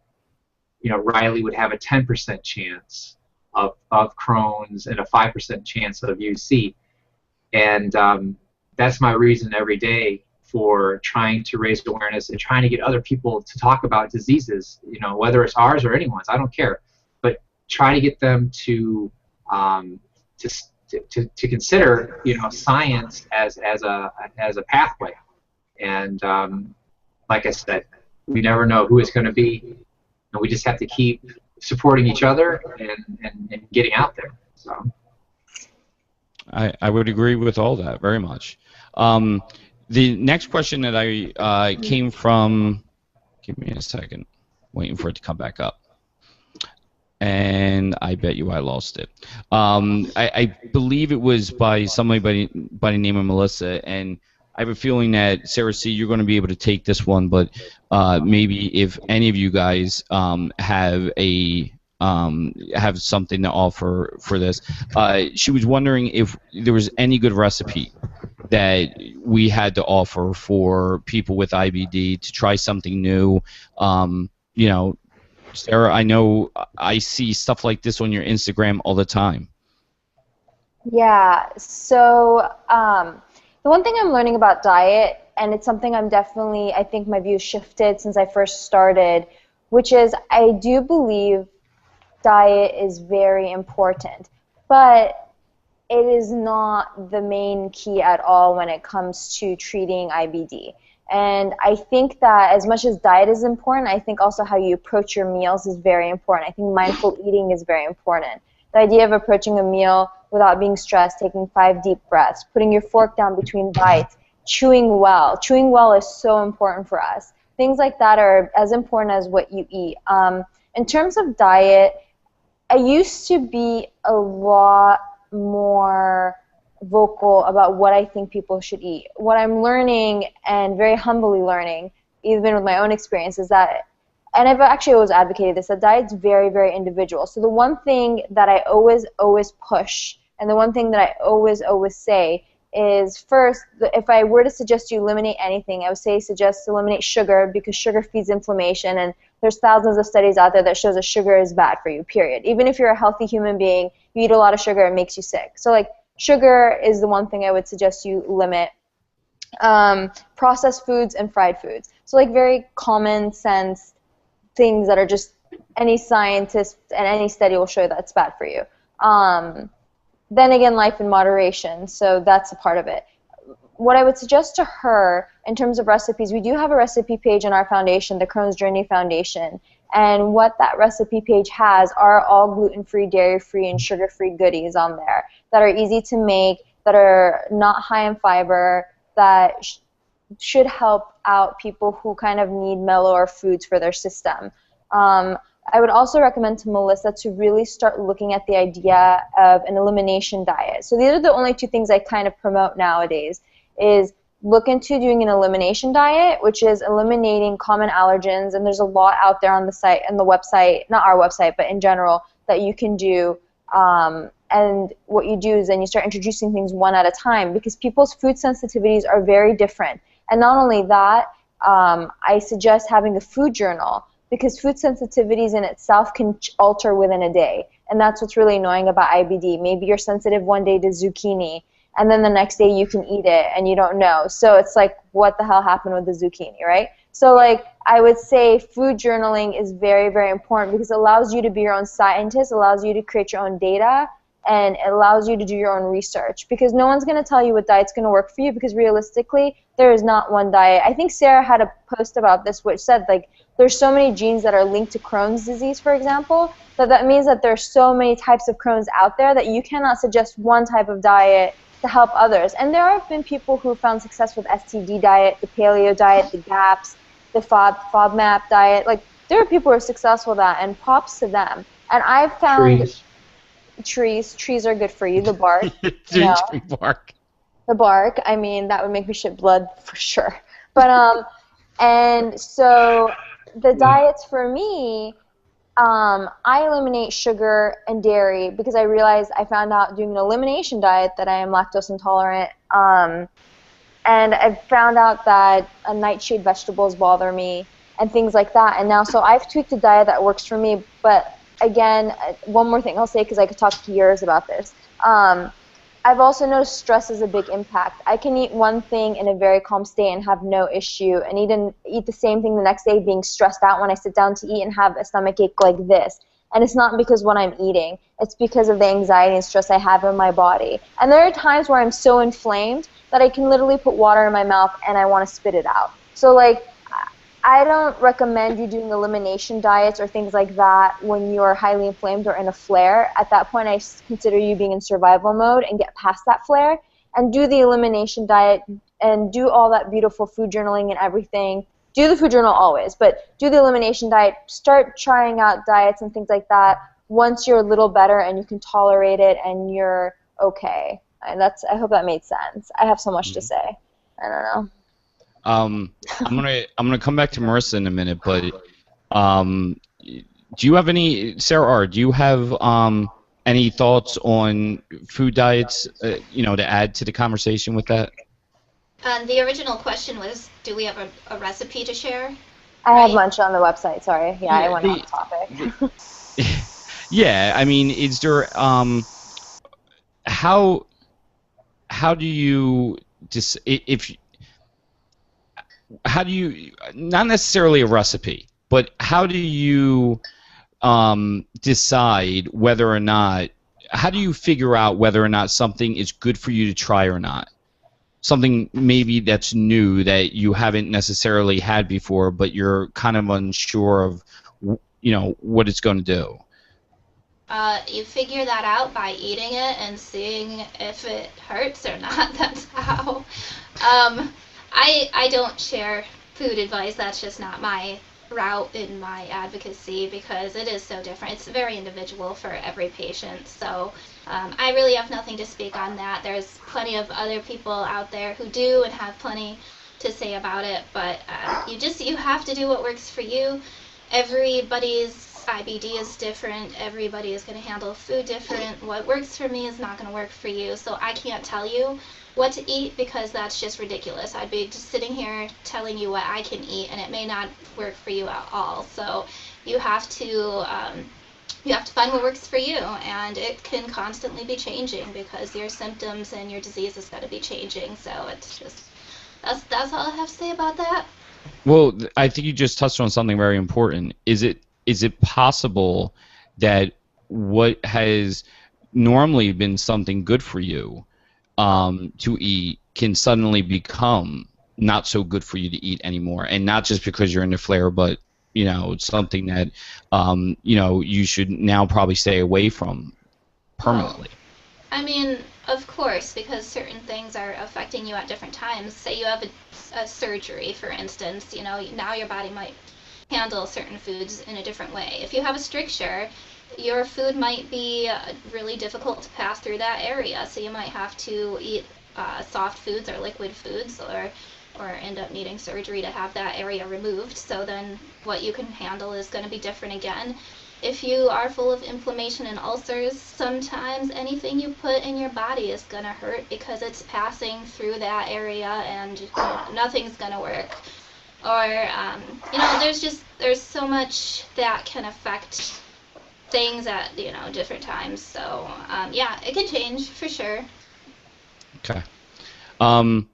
you know, Riley would have a 10% chance of Crohn's and a 5% chance of UC. And that's my reason every day for trying to raise awareness and trying to get other people to talk about diseases, you know, whether it's ours or anyone's, I don't care. But try to get them to consider, you know, science as a pathway. And like I said, we never know who it's going to be, and we just have to keep supporting each other and getting out there. So I would agree with all that very much. The next question that I came from, give me a second, waiting for it to come back up. And I bet you I lost it. I believe it was by somebody by the name of Melissa, and I have a feeling that Sarah C, you're going to be able to take this one, but maybe if any of you guys have something to offer for this. She was wondering if there was any good recipe that we had to offer for people with IBD to try something new. You know, Sarah, I know I see stuff like this on your Instagram all the time. Yeah, so the one thing I'm learning about diet, and it's something I think my view shifted since I first started, which is I do believe diet is very important, but it is not the main key at all when it comes to treating IBD. And I think that as much as diet is important, I think also how you approach your meals is very important. I think mindful eating is very important. The idea of approaching a meal without being stressed, taking 5 deep breaths, putting your fork down between bites, chewing well. Chewing well is so important for us. Things like that are as important as what you eat. In terms of diet, I used to be a lot more vocal about what I think people should eat. What I'm learning, and very humbly learning, even with my own experience, is that, and I've actually always advocated this, that diet's very, very individual. So the one thing that I always push, and the one thing that I always say is, first, if I were to suggest you eliminate anything, I would say suggest eliminate sugar, because sugar feeds inflammation, and there's thousands of studies out there that shows that sugar is bad for you, period. Even if you're a healthy human being, you eat a lot of sugar, it makes you sick. So like sugar is the one thing I would suggest you limit. Processed foods and fried foods. So like very common sense things that are just any scientist and any study will show you that's bad for you. Then again, life in moderation, so that's a part of it. What I would suggest to her in terms of recipes, we do have a recipe page in our foundation, the Crohn's Journey Foundation, and what that recipe page has are all gluten-free, dairy-free, and sugar-free goodies on there that are easy to make, that are not high in fiber, that should help out people who kind of need mellower foods for their system. I would also recommend to Melissa to really start looking at the idea of an elimination diet. So these are the only 2 things I kind of promote nowadays, is look into doing an elimination diet, which is eliminating common allergens, and there's a lot out there on the site and the website, not our website, but in general, that you can do. And what you do is then you start introducing things one at a time, because people's food sensitivities are very different. And not only that, I suggest having a food journal, because food sensitivities in itself can alter within a day. And that's what's really annoying about IBD. Maybe you're sensitive one day to zucchini, and then the next day you can eat it and you don't know. So it's like, what the hell happened with the zucchini, right? So like, I would say food journaling is very, very important, because it allows you to be your own scientist, allows you to create your own data, and it allows you to do your own research, because no one's going to tell you what diet's going to work for you, because realistically, there is not one diet. I think Sarah had a post about this which said, like, there's so many genes that are linked to Crohn's disease, for example, that means that there's so many types of Crohn's out there that you cannot suggest one type of diet to help others. And there have been people who found success with STD diet, the paleo diet, the GAPS, the FODMAP diet. Like, there are people who are successful with that, and props to them. And I've found trees are good for you, the bark. Bark. The bark, I mean, that would make me shit blood for sure. But and so the diets for me, I eliminate sugar and dairy, because I found out doing an elimination diet that I am lactose intolerant, and I found out that nightshade vegetables bother me and things like that. And now, so I've tweaked a diet that works for me. But again, one more thing I'll say, because I could talk years about this. I've also noticed stress is a big impact. I can eat one thing in a very calm state and have no issue, and eat the same thing the next day being stressed out when I sit down to eat and have a stomachache like this. And it's not because what I'm eating. It's because of the anxiety and stress I have in my body. And there are times where I'm so inflamed that I can literally put water in my mouth and I want to spit it out. So like, I don't recommend you doing elimination diets or things like that when you're highly inflamed or in a flare. At that point, I consider you being in survival mode and get past that flare, and do the elimination diet and do all that beautiful food journaling and everything. Do the food journal always, but do the elimination diet. Start trying out diets and things like that once you're a little better and you can tolerate it and you're okay. And I hope that made sense. I have so much to say. I don't know. I'm gonna come back to Marisa in a minute, but do you have any, Sarah R, do you have any thoughts on food diets, to add to the conversation with that? The original question was, do we have a recipe to share? I had lunch on the website. Sorry. Yeah, I went off topic. Yeah, I mean, is there how do you how do you, not necessarily a recipe, but how do you decide whether or not, how do you figure out whether or not something is good for you to try or not? Something maybe that's new that you haven't necessarily had before, but you're kind of unsure of, what it's going to do. You figure that out by eating it and seeing if it hurts or not. That's how. I don't share food advice. That's just not my route in my advocacy because it is so different. It's very individual for every patient. So I really have nothing to speak on that. There's plenty of other people out there who do and have plenty to say about it. But you have to do what works for you. Everybody's IBD is different. Everybody is going to handle food different. What works for me is not going to work for you. So I can't tell you what to eat because that's just ridiculous. I'd be just sitting here telling you what I can eat, and it may not work for you at all. So you have to find what works for you, and it can constantly be changing because your symptoms and your disease is going to be changing. So it's just that's all I have to say about that. Well, I think you just touched on something very important. Is it possible that what has normally been something good for you to eat can suddenly become not so good for you to eat anymore, and not just because you're in the flare, but it's something that you should now probably stay away from permanently? I mean, of course, because certain things are affecting you at different times. Say you have a surgery, for instance, now your body might handle certain foods in a different way. If you have a stricture, your food might be really difficult to pass through that area, so you might have to eat soft foods or liquid foods or end up needing surgery to have that area removed. So then what you can handle is going to be different again. If you are full of inflammation and ulcers, sometimes anything you put in your body is going to hurt because it's passing through that area and nothing's going to work. Or, there's so much that can affect things at, different times. So, it can change for sure. Okay. Marisa,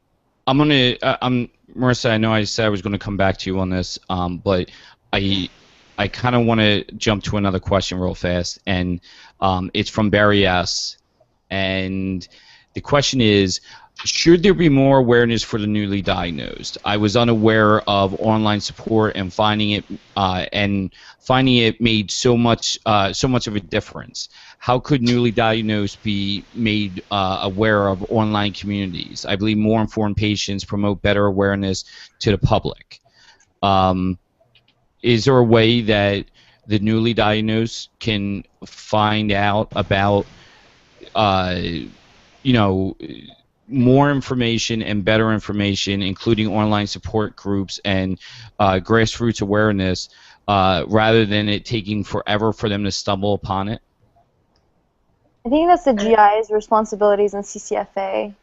I know I said I was going to come back to you on this, but I kind of want to jump to another question real fast, and it's from Barry S. And the question is, should there be more awareness for the newly diagnosed? I was unaware of online support and finding it made so much of a difference. How could newly diagnosed be made aware of online communities? I believe more informed patients promote better awareness to the public. Is there a way that the newly diagnosed can find out about, more information and better information, including online support groups and grassroots awareness, rather than it taking forever for them to stumble upon it? I think that's the GI's responsibilities and CCFA.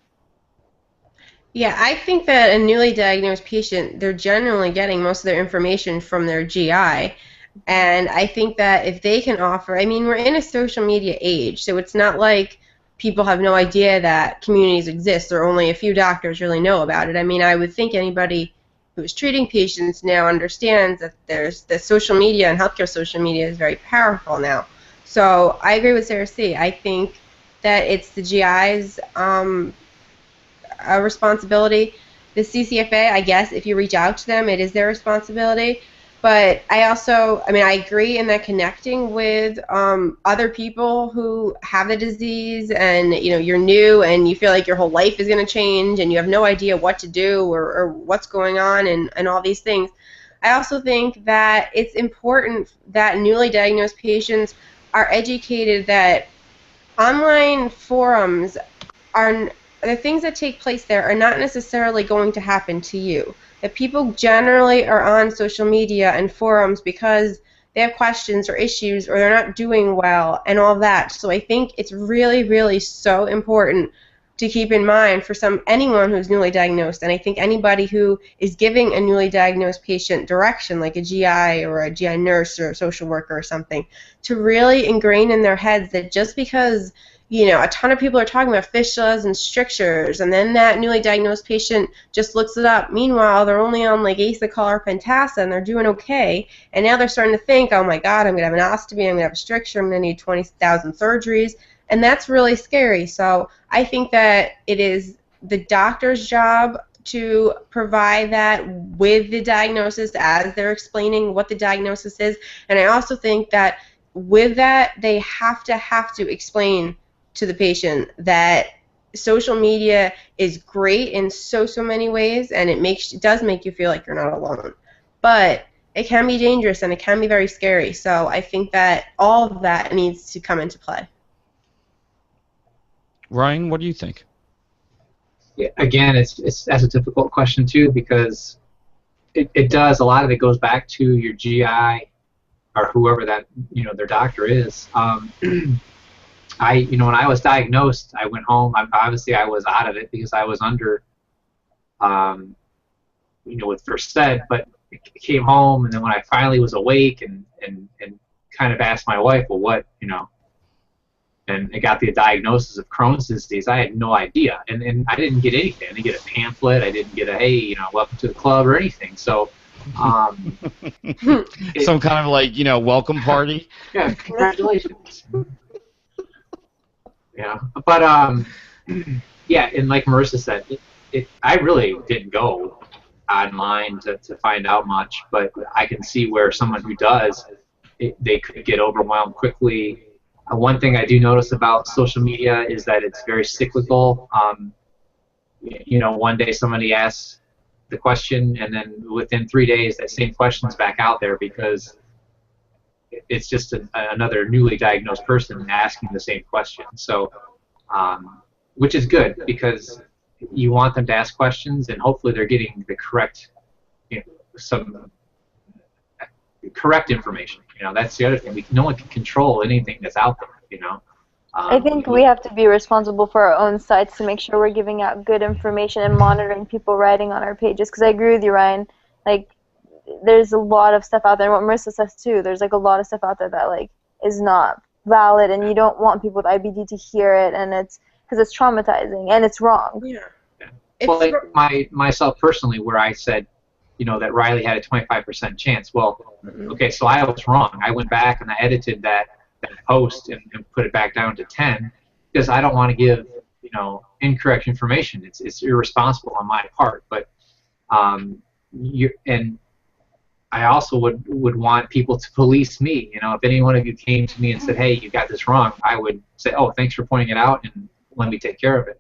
Yeah, I think that a newly diagnosed patient, they're generally getting most of their information from their GI. And I think that if they can offer, we're in a social media age, so it's not like people have no idea that communities exist or only a few doctors really know about it. I would think anybody who's treating patients now understands that there's the social media, and healthcare social media is very powerful now. So I agree with Sarah C. I think that it's the GI's responsibility. The CCFA, I guess, if you reach out to them, it is their responsibility. But I also, I agree in that connecting with other people who have the disease, and you're new and you feel like your whole life is going to change and you have no idea what to do or what's going on and all these things. I also think that it's important that newly diagnosed patients are educated that online forums are the things that take place there are not necessarily going to happen to you. That people generally are on social media and forums because they have questions or issues or they're not doing well and all that. So I think it's really, really so important to keep in mind for anyone who's newly diagnosed, and I think anybody who is giving a newly diagnosed patient direction, like a GI or a GI nurse or a social worker or something, to really ingrain in their heads that just because a ton of people are talking about fistulas and strictures, and then that newly diagnosed patient just looks it up. Meanwhile, they're only on like Acecol or Pentasa, and they're doing okay. And now they're starting to think, oh my God, I'm going to have an ostomy, I'm going to have a stricture, I'm going to need 20,000 surgeries. And that's really scary. So I think that it is the doctor's job to provide that with the diagnosis as they're explaining what the diagnosis is. And I also think that with that, they have to explain to the patient that social media is great in so many ways, and it does make you feel like you're not alone. But it can be dangerous and it can be very scary. So I think that all of that needs to come into play. Ryan, what do you think? Yeah, again, that's a difficult question too, because it does, a lot of it goes back to your GI or whoever that their doctor is. When I was diagnosed, I went home. Obviously, I was out of it because I was under, with Versed, but I came home, and then when I finally was awake and kind of asked my wife, well, what, and I got the diagnosis of Crohn's disease, I had no idea, and I didn't get anything. I didn't get a pamphlet. I didn't get a, hey, welcome to the club or anything. So, some kind of like, welcome party. Yeah, congratulations. Yeah, but yeah, and like Marisa said, I really didn't go online to find out much, but I can see where someone who does, they could get overwhelmed quickly. One thing I do notice about social media is that it's very cyclical. One day somebody asks the question, and then within 3 days that same question's back out there because it's just another newly diagnosed person asking the same question. So, which is good because you want them to ask questions, and hopefully they're getting the correct, some correct information. That's the other thing. No one can control anything that's out there. I think we have to be responsible for our own sites to make sure we're giving out good information and monitoring people writing on our pages. Because I agree with you, Ryan. Like, there's a lot of stuff out there, and what Marisa says too. There's like a lot of stuff out there that like is not valid, and you don't want people with IBD to hear it, and it's because it's traumatizing and it's wrong. Yeah. Well, like myself personally, where I said, that Riley had a 25% chance. Well, okay, so I was wrong. I went back and I edited that post and put it back down to 10 because I don't want to give, incorrect information. It's irresponsible on my part. But and I also would want people to police me. If any one of you came to me and said, hey, you got this wrong, I would say, oh, thanks for pointing it out and let me take care of it.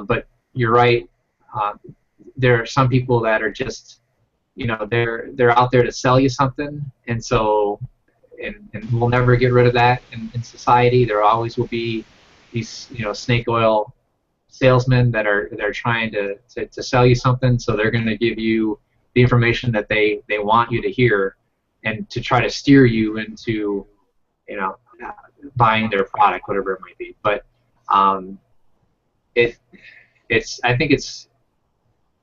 But you're right. There are some people that are just, they're out there to sell you something, and so, and we'll never get rid of that in society. There always will be these, snake oil salesmen that are trying to sell you something, so they're going to give you the information that they want you to hear, and to try to steer you into, buying their product, whatever it might be. But I think it's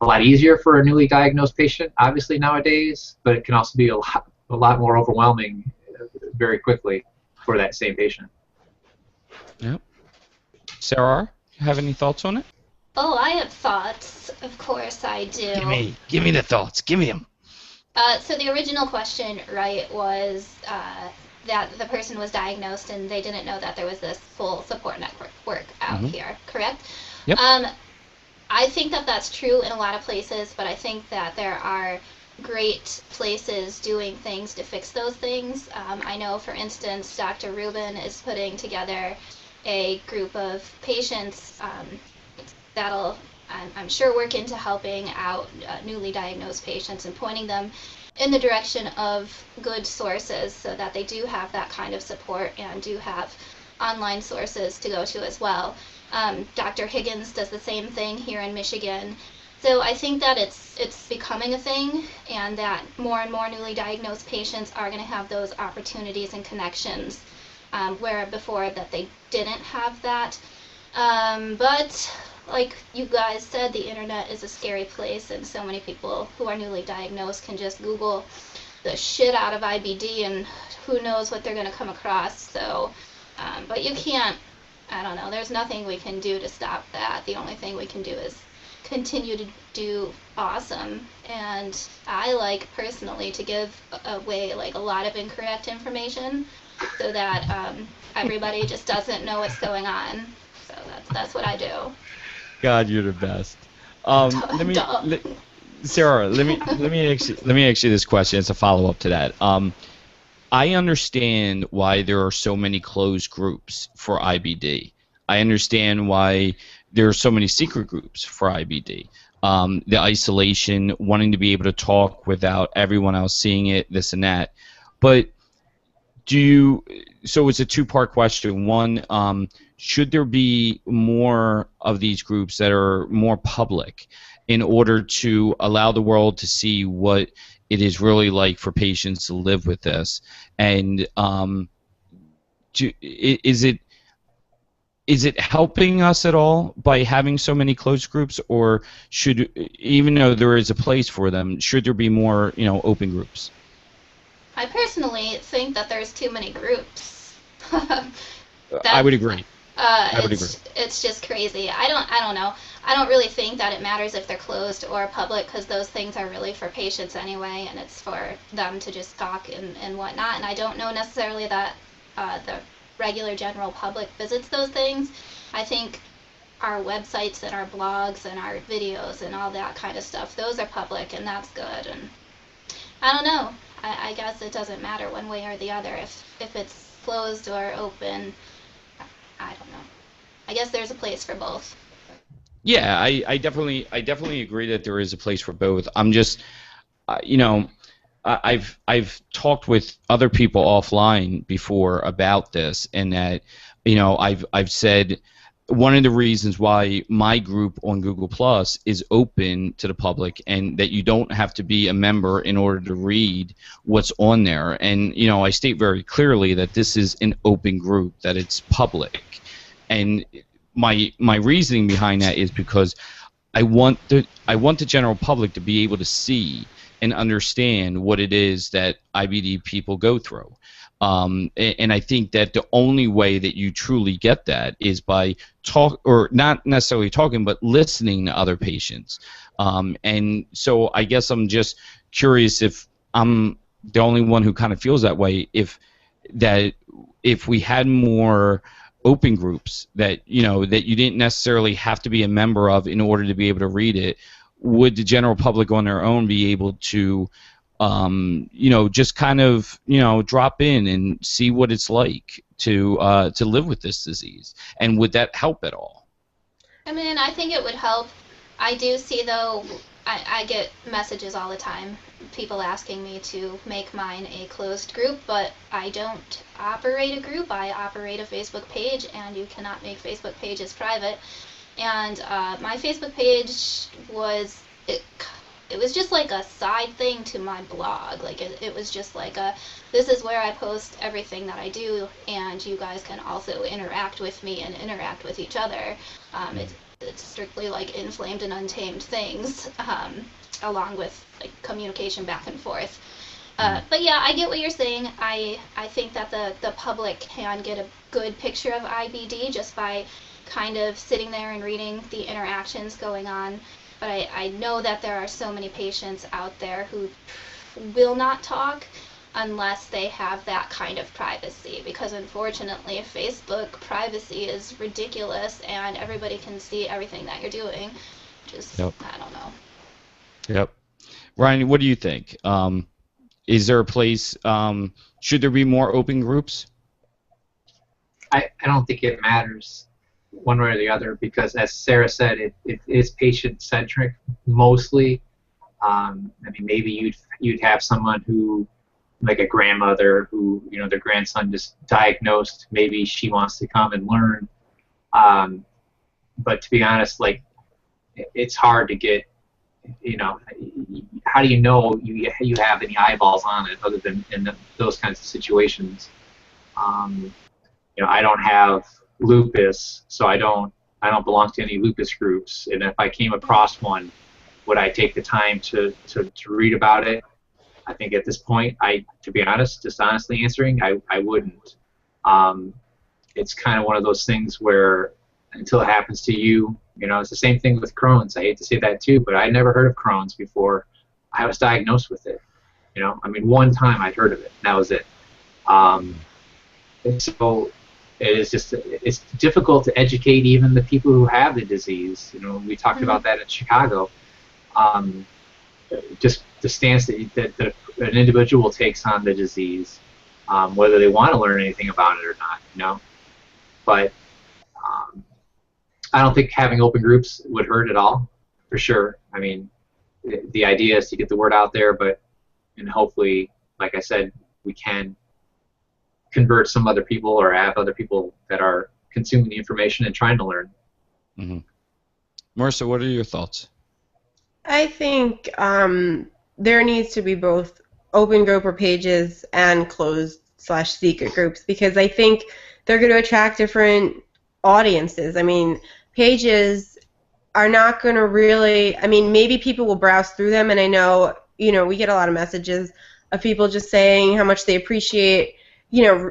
a lot easier for a newly diagnosed patient, obviously, nowadays, but it can also be a lot more overwhelming very quickly for that same patient. Yep. Sara, you have any thoughts on it? Oh, I have thoughts. Of course I do. Give me the thoughts. Give me them. So the original question, right, was that the person was diagnosed and they didn't know that there was this full support network out here, correct? Yep. I think that that's true in a lot of places, but I think that there are great places doing things to fix those things. I know, for instance, Dr. Rubin is putting together a group of patients that'll, I'm sure, work into helping out newly diagnosed patients and pointing them in the direction of good sources so that they do have that kind of support and do have online sources to go to as well. Dr. Higgins does the same thing here in Michigan. So I think that it's becoming a thing, and that more and more newly diagnosed patients are going to have those opportunities and connections, where before that they didn't have that. But like you guys said, the internet is a scary place, and so many people who are newly diagnosed can just Google the shit out of IBD, and who knows what they're going to come across. So, but you can't, I don't know, there's nothing we can do to stop that. The only thing we can do is continue to do awesome. And I like personally to give away like a lot of incorrect information so that everybody just doesn't know what's going on. So that's what I do. God, you're the best. Sara, let me ask you this question. It's a follow up to that. I understand why there are so many closed groups for IBD. I understand why there are so many secret groups for IBD. The isolation, wanting to be able to talk without everyone else seeing it, this and that. But so it's a two-part question. One, should there be more of these groups that are more public in order to allow the world to see what it is really like for patients to live with this? And is it helping us at all by having so many closed groups, or should, even though there is a place for them, should there be more, open groups? I personally think that there's too many groups. I would agree. It's just crazy. I don't know. I don't really think that it matters if they're closed or public, because those things are really for patients anyway, and it's for them to just talk and whatnot. And I don't know necessarily that the regular general public visits those things. I think our websites and our blogs and our videos and all that kind of stuff, those are public, and that's good. And I don't know. I guess it doesn't matter one way or the other if it's closed or open. I don't know. I guess there's a place for both. Yeah, I definitely agree that there is a place for both. I'm just, I've talked with other people offline before about this, and that, I've said one of the reasons why my group on Google Plus is open to the public, and that you don't have to be a member in order to read what's on there. And I state very clearly that this is an open group, that it's public. And my reasoning behind that is because I want the general public to be able to see and understand what it is that IBD people go through. And I think that the only way that you truly get that is by not necessarily talking, but listening to other patients. And so I guess I'm just curious if I'm the only one who kind of feels that way, if we had more open groups that that you didn't necessarily have to be a member of in order to be able to read it, would the general public on their own be able to just kind of drop in and see what it's like to live with this disease? And would that help at all? I mean, I think it would help. I do see, though, I get messages all the time, people asking me to make mine a closed group, but I don't operate a group. I operate a Facebook page, and you cannot make Facebook pages private. And my Facebook page was, it was just like a side thing to my blog. Like it was just like this is where I post everything that I do, and you guys can also interact with me and interact with each other. It's strictly like inflamed and untamed things, along with like communication back and forth. But yeah, I get what you're saying. I think that the public can get a good picture of IBD just by kind of sitting there and reading the interactions going on. But I know that there are so many patients out there who will not talk unless they have that kind of privacy, because unfortunately Facebook privacy is ridiculous and everybody can see everything that you're doing. Yep. I don't know. Yep. Ryan, what do you think? Is there a place, should there be more open groups? I don't think it matters one way or the other, because as Sara said, it is patient-centric mostly. I mean, maybe you'd have someone who like a grandmother who, their grandson just diagnosed, maybe she wants to come and learn. But to be honest, like, it's hard to get, how do you know you have any eyeballs on it other than in those kinds of situations? I don't have lupus, so I don't belong to any lupus groups. And if I came across one, would I take the time to read about it? I think at this point, to be honest, just honestly answering, I wouldn't. It's kind of one of those things where until it happens to you, it's the same thing with Crohn's. I hate to say that too, but I never heard of Crohn's before I was diagnosed with it. One time I'd heard of it, and that was it. And so it's difficult to educate even the people who have the disease. We talked about that in Chicago. Just the stance that an individual takes on the disease, whether they want to learn anything about it or not, But I don't think having open groups would hurt at all, for sure. I mean, the idea is to get the word out there, and hopefully, like I said, we can convert some other people or have other people that are consuming the information and trying to learn. Mm-hmm. Marisa, what are your thoughts? I think there needs to be both open group or pages and closed/secret groups, because I think they're going to attract different audiences. I mean, pages are not going to really, maybe people will browse through them, and I know, we get a lot of messages of people just saying how much they appreciate,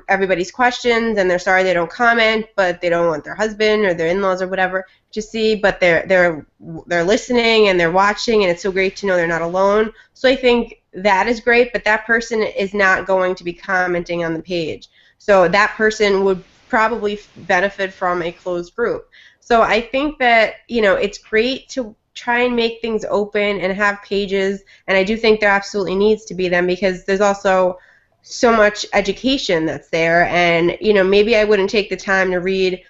everybody's questions, and they're sorry they don't comment, but they don't want their husband or their in-laws or whatever to see, but they're listening and they're watching, and it's so great to know they're not alone. So I think that is great, but that person is not going to be commenting on the page. So that person would probably benefit from a closed group. So I think that, it's great to try and make things open and have pages, and I do think there absolutely needs to be them, because there's also so much education that's there, and maybe I wouldn't take the time to read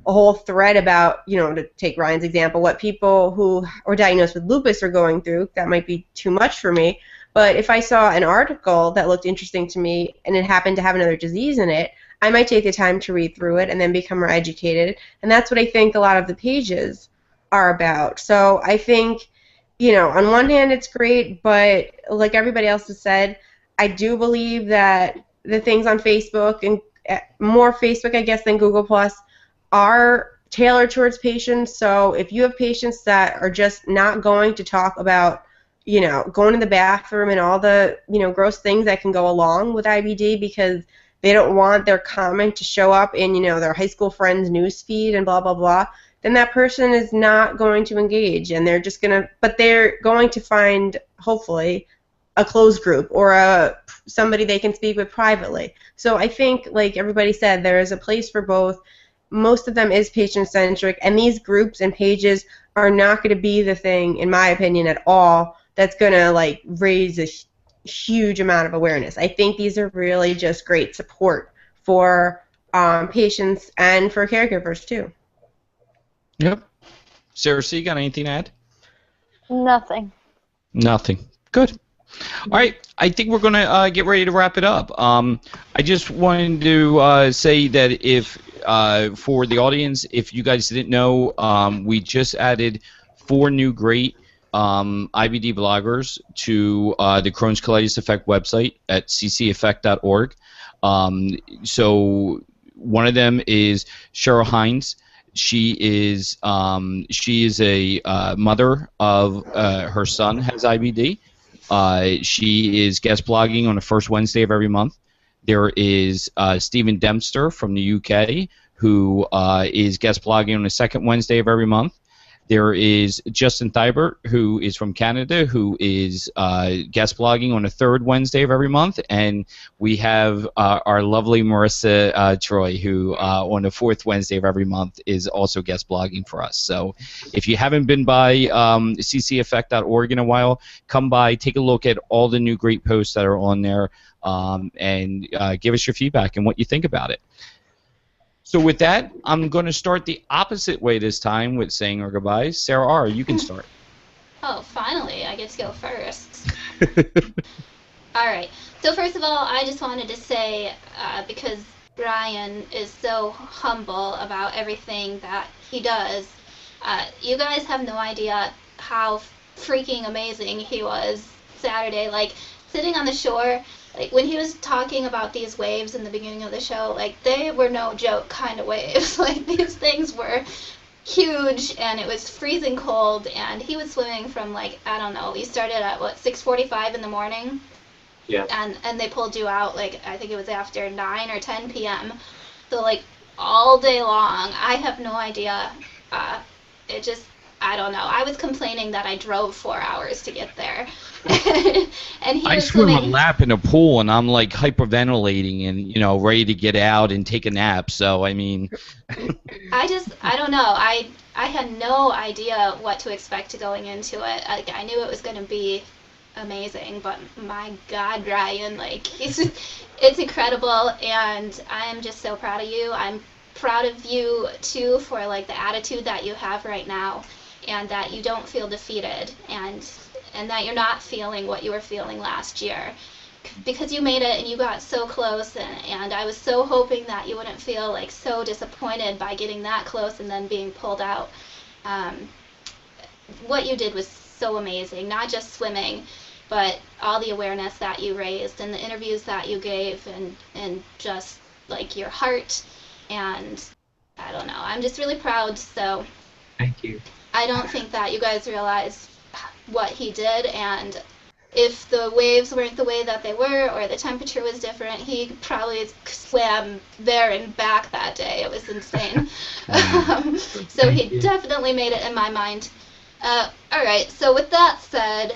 a whole thread about, to take Ryan's example, what people who are diagnosed with lupus are going through. That might be too much for me, but if I saw an article that looked interesting to me and it happened to have another disease in it, I might take the time to read through it and then become more educated, and that's what I think a lot of the pages are about. So I think, on one hand it's great, but like everybody else has said, I do believe that the things on Facebook, and more Facebook, I guess, than Google+, are tailored towards patients. So if you have patients that are just not going to talk about, going to the bathroom and all the, gross things that can go along with IBD, because they don't want their comment to show up in, their high school friends' news feed and blah, blah, blah, then that person is not going to engage, and they're just going to, but they're going to find, hopefully, a closed group or somebody they can speak with privately. So I think, like everybody said, there is a place for both. Most of them is patient-centric, and these groups and pages are not going to be the thing, in my opinion, at all that's going to raise a huge amount of awareness. I think these are really just great support for patients and for caregivers too. Yep. Sara, you got anything to add? Nothing. Nothing. Good. All right, I think we're going to get ready to wrap it up. I just wanted to say that if, for the audience, if you guys didn't know, we just added 4 new great IBD bloggers to the Crohn's Colitis Effect website at cceffect.org. So one of them is Cheryl Hines. She is a mother of her son has IBD. She is guest blogging on the first Wednesday of every month. There is Stephen Dempster from the UK, who is guest blogging on the second Wednesday of every month. There is Justin Thibert, who is from Canada, who is guest blogging on the third Wednesday of every month. And we have our lovely Marisa Troy, who on the fourth Wednesday of every month is also guest blogging for us. So if you haven't been by cceffect.org in a while, come by, take a look at all the new great posts that are on there, and give us your feedback and what you think about it. So with that, I'm going to start the opposite way this time with saying our goodbyes. Sara R., you can start. Oh, finally, I get to go first. All right. So So first of all, I just wanted to say, because Brian is so humble about everything that he does, you guys have no idea how freaking amazing he was Saturday. Like, sitting on the shore, like, when he was talking about these waves in the beginning of the show, like, they were no joke kind of waves. Like, these things were huge, and it was freezing cold, and he was swimming from, like, I don't know, he started at, what, 6:45 in the morning? Yeah. And they pulled you out, like, I think it was after 9 or 10 p.m. So, like, all day long. I have no idea. It just, I don't know. I was complaining that I drove 4 hours to get there. And he I was swim a swimming. lap in a pool, and I'm like hyperventilating and, you know, ready to get out and take a nap. So, I mean, I don't know. I had no idea what to expect going into it. Like, I knew it was going to be amazing, but my God, Ryan, like, it's incredible, and I am just so proud of you. I'm proud of you too for, like, the attitude that you have right now, and that you don't feel defeated, and that you're not feeling what you were feeling last year, because you made it and you got so close, and I was so hoping that you wouldn't feel, like, so disappointed by getting that close and then being pulled out. What you did was so amazing, not just swimming, but all the awareness that you raised and the interviews that you gave, and just, like, your heart, and I don't know, I'm just really proud. So Thank you. I don't think that you guys realize what he did, and if the waves weren't the way that they were, or the temperature was different, he probably swam there and back that day. It was insane. So he definitely made it in my mind. All right, so with that said,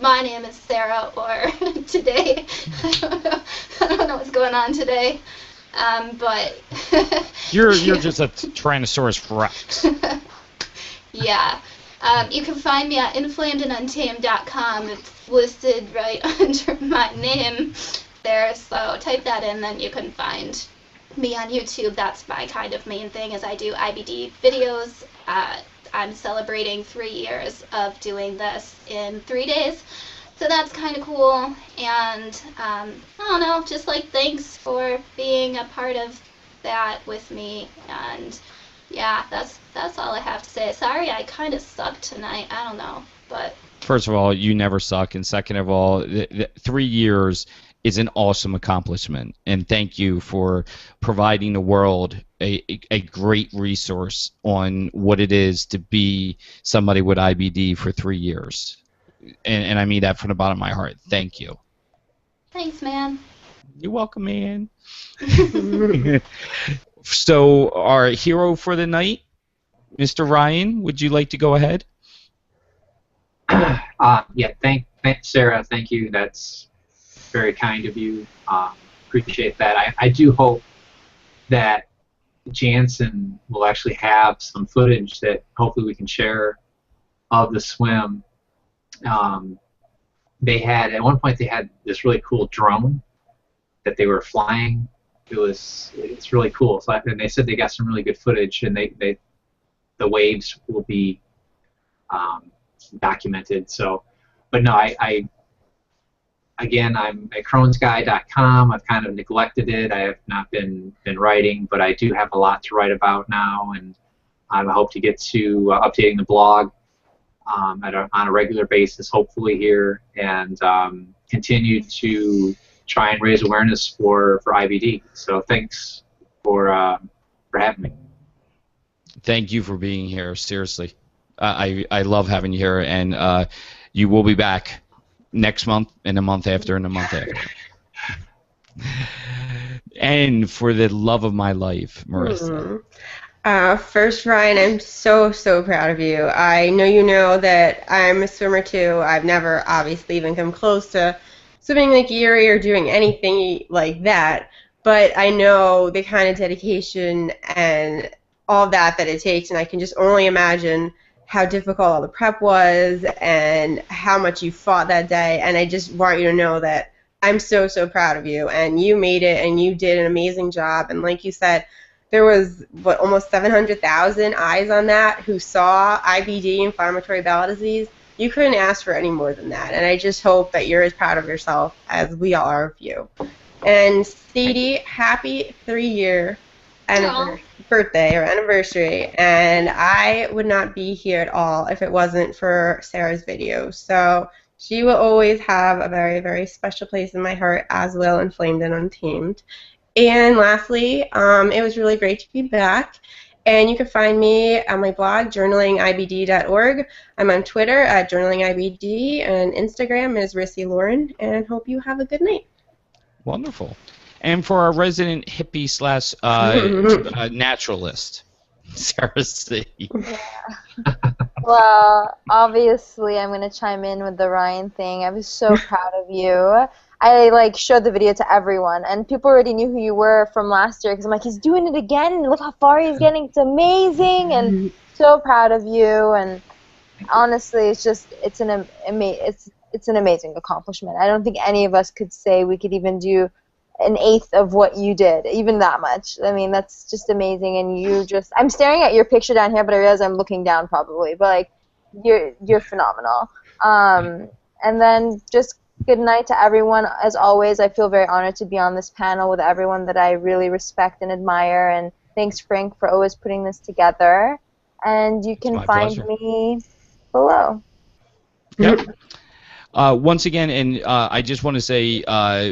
my name is Sara, or today, I don't know what's going on today, but You're just a Tyrannosaurus Rex. yeah. You can find me at inflamedanduntamed.com. It's listed right under my name there, so type that in, then you can find me on YouTube. That's my kind of main thing, is I do IBD videos. I'm celebrating 3 years of doing this in 3 days, so that's kind of cool. And I don't know, just, like, thanks for being a part of that with me. And yeah, that's all I have to say. Sorry, I kind of sucked tonight. I don't know, but first of all, you never suck, and second of all, 3 years is an awesome accomplishment, and thank you for providing the world a great resource on what it is to be somebody with IBD for 3 years, and I mean that from the bottom of my heart. Thank you. thanks, man. You're welcome, man. So, our hero for the night, Mr. Ryan, would you like to go ahead? Yeah, thanks, Sarah. Thank you. That's very kind of you. Appreciate that. I do hope that Jansen will actually have some footage that hopefully we can share of the swim. They had, at one point, they had this really cool drone that they were flying. It's really cool. So, and they said they got some really good footage, and the waves will be documented. So, but no, again, I'm at crohnsguy.com. I've kind of neglected it. I have not been writing, but I do have a lot to write about now, and I hope to get to updating the blog on a regular basis, hopefully here, and continue to try and raise awareness for IBD. So thanks for having me. Thank you for being here. Seriously, I love having you here, and you will be back next month, and the month after, and the month after. And for the love of my life, Marisa. First, Ryan, I'm so proud of you. I know you know that I'm a swimmer too. I've never obviously even come close to swimming Lake Erie or doing anything like that, but I know the kind of dedication and all that it takes, and I can just only imagine how difficult all the prep was and how much you fought that day. And I just want you to know that I'm so proud of you, and you made it, and you did an amazing job. And like you said, there was almost 700,000 eyes on that who saw IBD, inflammatory bowel disease. you couldn't ask for any more than that. And I just hope that you're as proud of yourself as we all are of you. And Sadie, happy 3-year birthday or anniversary. And I would not be here at all if it wasn't for Sarah's video. So she will always have a very, very special place in my heart, as will Inflamed and Untamed. And lastly, it was really great to be back. And you can find me on my blog, journalingibd.org. I'm on Twitter at journalingibd, and Instagram is Rissy Lauren. And hope you have a good night. Wonderful. And for our resident hippie slash naturalist, Sara C. Yeah. Well, obviously, I'm going to chime in with the Ryan thing. I was so proud of you. I showed the video to everyone, and people already knew who you were from last year because I'm like, he's doing it again. Look how far he's getting. It's amazing, and so proud of you. And honestly, it's an amazing accomplishment. I don't think any of us could say we could even do an eighth of what you did, even that much. I mean, that's just amazing. And I'm staring at your picture down here, but I realize I'm looking down probably. But you're phenomenal. And then just good night to everyone. As always, I feel very honored to be on this panel with everyone that I really respect and admire. And thanks, Frank, for always putting this together. And you can find me below. Yep. Once again, and I just want to say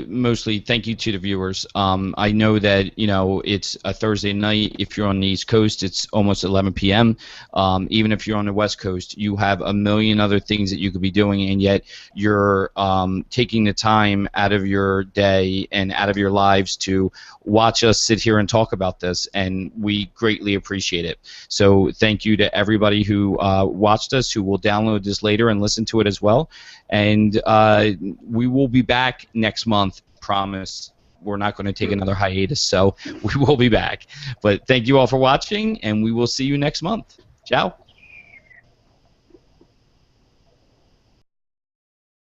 mostly thank you to the viewers. I know that it's a Thursday night. If you're on the East Coast, it's almost 11 p.m. Even if you're on the West Coast, you have a million other things that you could be doing, and yet you're taking the time out of your day and out of your lives to watch us sit here and talk about this, and we greatly appreciate it. So thank you to everybody who watched us, who will download this later and listen to it as well. And we will be back next month, promise. We're not going to take another hiatus, so we will be back. But thank you all for watching, and we will see you next month. Ciao.